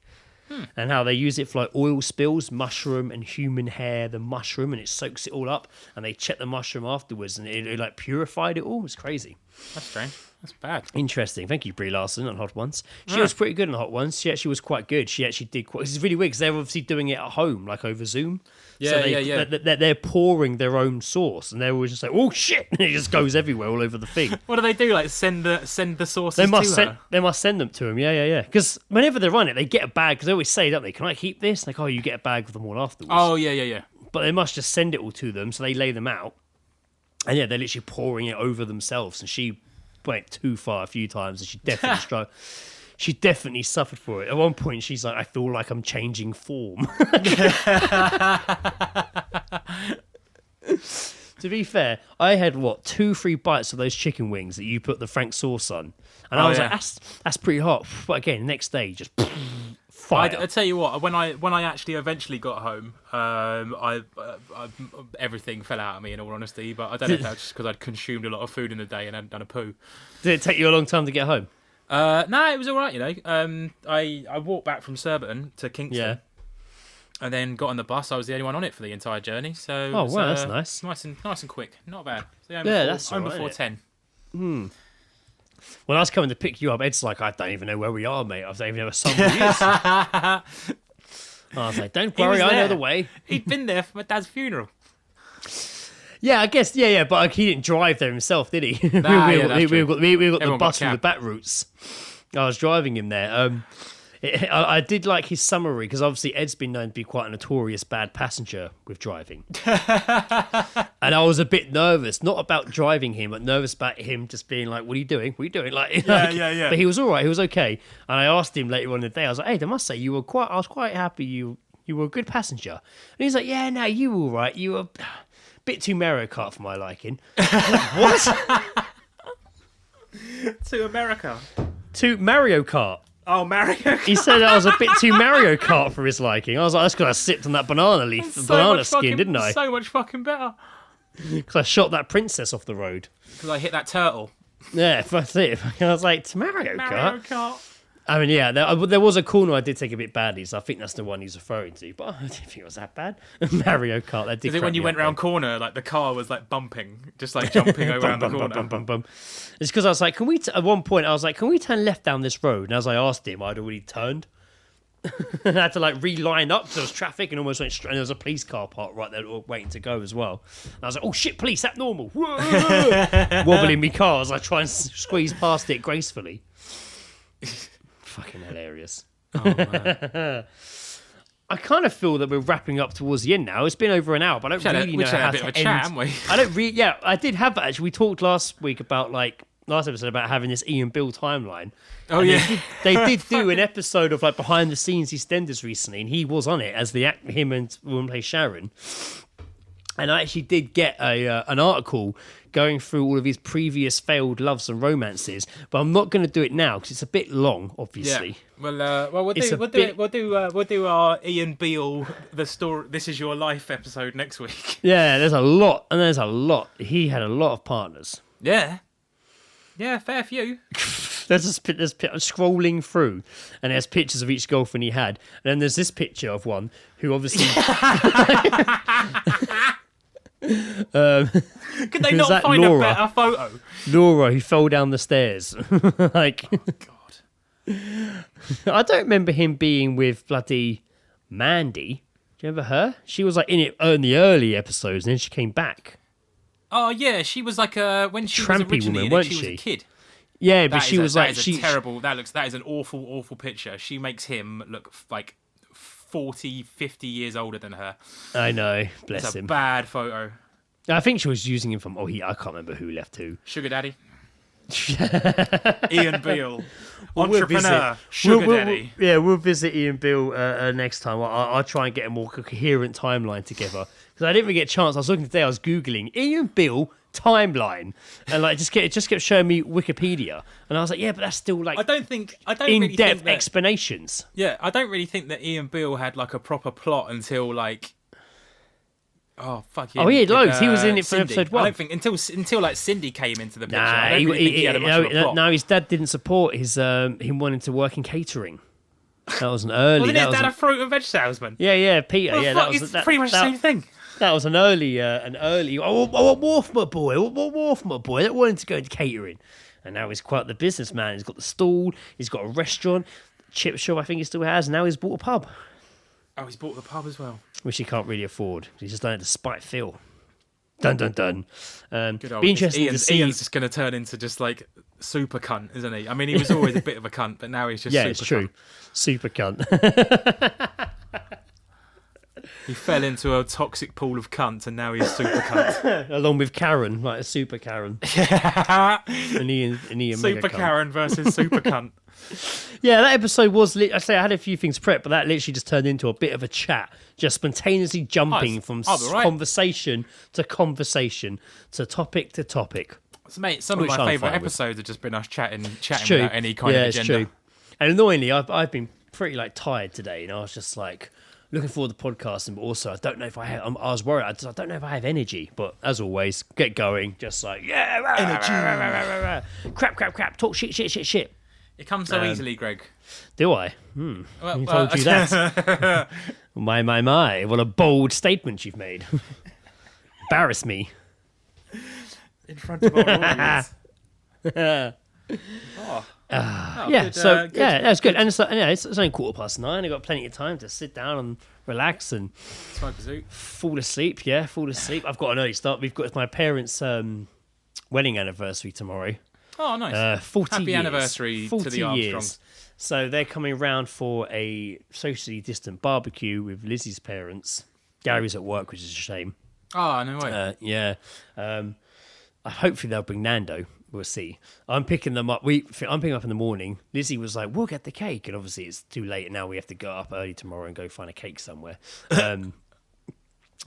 And how they use it for like oil spills, mushroom and human hair, the mushroom, and it soaks it all up. And they check the mushroom afterwards, and it like purified it all. It's crazy. That's strange. That's bad. Interesting. Thank you, Brie Larson on Hot Ones. She was pretty good on Hot Ones. She actually was quite good. She actually did quite. It's really weird because they're obviously doing it at home, like over Zoom. Yeah. They're pouring their own sauce, and they're always just like, "Oh shit!" And it just goes everywhere, all over the thing. What do they do? Like send the sauces They must to send. her? They must send them to him. Yeah. Because whenever they run it, they get a bag. Because they always say, don't they? Can I keep this? Like, oh, you get a bag of them all afterwards. Oh yeah. But they must just send it all to them, so they lay them out, and yeah, they're literally pouring it over themselves. And she went too far a few times, and she definitely struggled. She definitely suffered for it. At one point, she's like, "I feel like I'm changing form." To be fair, I had 2-3 bites of those chicken wings that you put the Frank sauce on, and I was like, "That's pretty hot." But again, next day, just fire. I tell you what, when I actually eventually got home, I everything fell out of me in all honesty. But I don't know if that's just because I'd consumed a lot of food in the day and hadn't done a poo. Did it take you a long time to get home? No, it was all right. You know, I walked back from Surbiton to Kingston. Yeah. And then got on the bus. I was the only one on it for the entire journey. So oh wow, that's nice. Nice and quick. Not bad. So that's home all right, before isn't it? 10. When I was coming to pick you up, Ed's like, "I don't even know where we are, mate. I don't even know where someone is." I was like, "Don't worry, I know the way." He'd been there for my dad's funeral. Yeah, I guess. Yeah, but he didn't drive there himself, did he? We got the bus from the back routes. I was driving him there. I did like his summary because obviously Ed's been known to be quite a notorious bad passenger with driving. And I was a bit nervous, not about driving him, but nervous about him just being like, "What are you doing? What are you doing?" Yeah. But he was all right. He was okay. And I asked him later on in the day, I was like, "Hey, I must say, I was quite happy you were a good passenger." And he's like, "Yeah, no, you were all right. You were a bit too Mario Kart for my liking." What? To America. To Mario Kart. Oh, Mario Kart. He said I was a bit too Mario Kart for his liking. I was like, that's because I sipped on that banana leaf, banana skin, didn't I? So much fucking better. Because I shot that princess off the road. Because I hit that turtle. Yeah, that's it. I was like, to Mario Kart. I mean, yeah, there was a corner I did take a bit badly, so I think that's the one he's referring to. But I didn't think it was that bad. Mario Kart, that did. Is it when you went round corner, like the car was like bumping, just like jumping around the corner? It's because I was like, can we? At one point, I was like, can we turn left down this road? And as I asked him, I'd already turned. And I had to like reline up because there was traffic and almost went straight. And there was a police car parked right there waiting to go as well. And I was like, oh shit, police, that's normal. Wobbling me car as I try and squeeze past it gracefully. Fucking hilarious. Oh, man. I kind of feel that we're wrapping up towards the end now. It's been over an hour, but I don't really know how to end. Haven't we? I don't really. Yeah, I did have that actually. We talked last week about last episode about having this Ian Bill timeline. Oh yeah, they did do an episode of like behind the scenes EastEnders recently, and he was on it as him and woman play Sharon. And I actually did get an article going through all of his previous failed loves and romances, but I'm not going to do it now because it's a bit long, obviously. Yeah. Well, we'll do our Ian Beale the story. This Is Your Life episode next week. Yeah, there's a lot. He had a lot of partners. Yeah, fair few. I'm scrolling through, and there's pictures of each girlfriend he had, and then there's this picture of one who obviously. Could they not find Laura? A better photo? Laura, who fell down the stairs. Like, oh, God. I don't remember him being with bloody Mandy. Do you remember her? She was like in it in the early episodes, and then she came back. Oh yeah, she was like when she was Trampy originally woman, she was a kid. Yeah, but she was like terrible. That is an awful picture. She makes him look like 40, 50 years older than her. I know, bless it's a him. Bad photo. I think she was using him from. I can't remember who left who. Sugar Daddy. Ian Beale, entrepreneur, Daddy. We'll visit Ian Beale next time. I'll try and get a more coherent timeline together because I didn't really get a chance. I was looking today. I was googling Ian Beale timeline, and like it just kept showing me Wikipedia, and I was like, yeah, but that's still like I don't really in-depth think that, explanations. Yeah, I don't really think that Ian Beale had like a proper plot until like. Oh fucking! Oh, he had loads. He was in it for Cindy. episode 1. I don't think until like Cindy came into the picture. I don't really think he had a much of a plot. No, his dad didn't support him wanting to work in catering. That was an early. Wasn't his dad a fruit and veg salesman? Yeah, Peter. Well, yeah, fuck, that was it's pretty much the same thing. That was an early. Oh, Wharf, my boy. Wharf, my boy. That wanted to go into catering, and now he's quite the businessman. He's got the stall. He's got a restaurant, chip shop. I think he still has. And now he's bought a pub, Oh, he's bought the pub as well. which he can't really afford. He's just done it to spite Phil. Dun dun dun. Good old Be interesting to see. Ian's just going to turn into just like super cunt, isn't he? I mean, he was always a bit of a cunt, but now he's just Yeah, super it's true. cunt. Super cunt. He fell into a toxic pool of cunt, and now he's super cunt. Along with Karen, like a super Karen. And Ian mega Super cunt. Karen versus super cunt. Yeah, that episode was. I say I had a few things prepped, but that literally just turned into a bit of a chat, just spontaneously jumping from right. conversation to conversation to topic to topic. So, mate, some Which of my I'm favourite fine with. episodes have just been us chatting True. without any kind of It's agenda. true. And annoyingly, I've been pretty like tired today, and I was just like looking forward to podcasting, but also I don't know if I have. I was worried. I don't know if I have energy, but as always, get going. Just like energy, crap, talk shit. It comes so easily, Greg. Do I? Who told you that? My. What a bold statement you've made. Embarrass me. In front of our audience. Yeah, good, so good. yeah, that's good. And it's only 9:15. I've got plenty of time to sit down and relax and Smoke a zoot. fall asleep. Yeah, fall asleep. I've got an early start. We've got my parents' wedding anniversary tomorrow. Oh, nice. 40 Happy years. anniversary to 40 the Armstrongs. years. So they're coming round for a socially distant barbecue with Lizzie's parents. Gary's at work, which is a shame. Oh, no way. Yeah. Hopefully they'll bring Nando. We'll see. I'm picking them up. I'm picking up in the morning. Lizzie was like, "We'll get the cake," and obviously it's too late, and now we have to go up early tomorrow and go find a cake somewhere.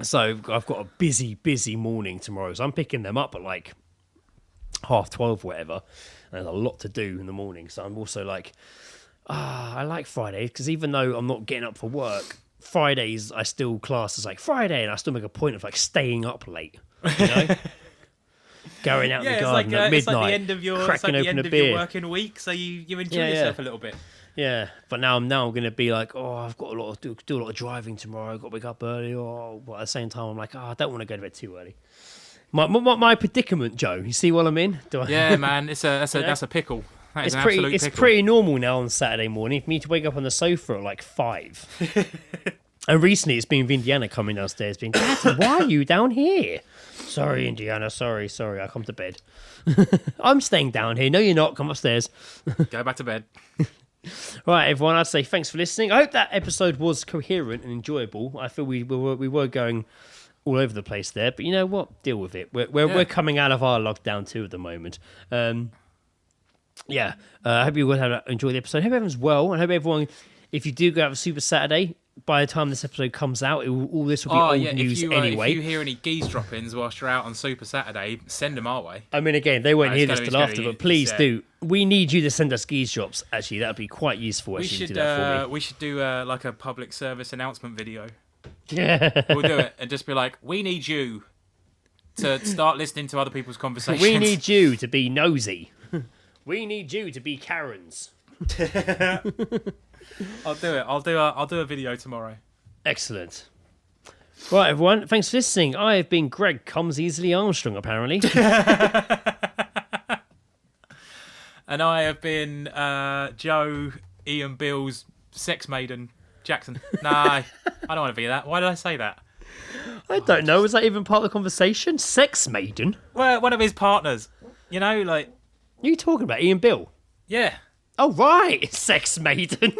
So I've got a busy morning tomorrow. So I'm picking them up at like 12:30, whatever. And there's a lot to do in the morning. So I'm also like, I like Fridays because even though I'm not getting up for work, Fridays I still class as like Friday, and I still make a point of like staying up late. You know. Going out in the garden at midnight, it's like the end of your, cracking open a your beer. working week, so you enjoy yourself a little bit. Yeah, but now I'm going to be like, I've got a lot of do a lot of driving tomorrow. I've got to wake up early, but at the same time, I'm like, I don't want to go to bed too early. My predicament, Joe. You see what I'm in? Yeah, man, that's a pickle. That is an absolute pickle. It's pretty normal now on Saturday morning for me to wake up on the sofa at like 5. And recently, it's been Indiana coming downstairs, being, Daddy, why are you down here? Sorry, Indiana. Sorry. I come to bed. I'm staying down here. No, you're not. Come upstairs. Go back to bed. Right, everyone. I'd say thanks for listening. I hope that episode was coherent and enjoyable. I feel we were going all over the place there, but you know what? Deal with it. We're coming out of our lockdown too at the moment. I hope you will have enjoyed the episode. I hope everyone's well, and I hope everyone, if you do go have a Super Saturday, by the time this episode comes out, all this will be old news anyway. If you hear any geese drop-ins whilst you're out on Super Saturday, send them our way. I mean, again, they won't hear this till after, but please yeah. do. We need you to send us geese drops. Actually, that would be quite useful. We should do like a public service announcement video. Yeah, We'll do it and just be like, we need you to start listening to other people's conversations. We need you to be nosy. We need you to be Karens. I'll do it. I'll do a video tomorrow. Excellent. Right, everyone. Thanks for listening. I have been Greg Comes Easily Armstrong, apparently. And I have been Joe Ian Bill's sex maiden Jackson. No, I don't want to be that. Why did I say that? I don't know. Was that even part of the conversation? Sex maiden? Well, one of his partners. You know, like... What are you talking about? Ian Bill? Yeah. Oh, right. Sex maiden.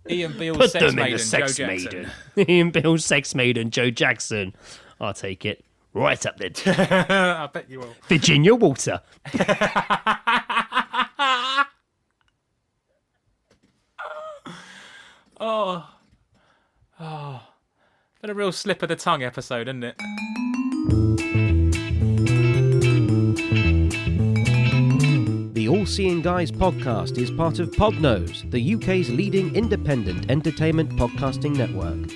Ian Bill's Put sex them maiden, in the sex Joe Jackson. maiden. Ian Bill's sex maiden, Joe Jackson. I'll take it. Right up there. I bet you will. Virginia Water. Oh. Been a real slip of the tongue episode, isn't it? All Seeing Guys podcast is part of Podnose, the UK's leading independent entertainment podcasting network.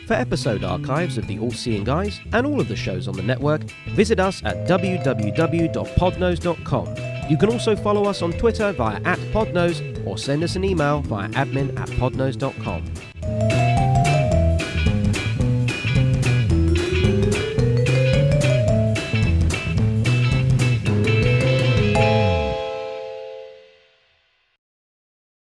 For episode archives of the All Seeing Guys and all of the shows on the network, visit us at www.podnose.com. You can also follow us on Twitter via @podnose or send us an email via admin@podnose.com.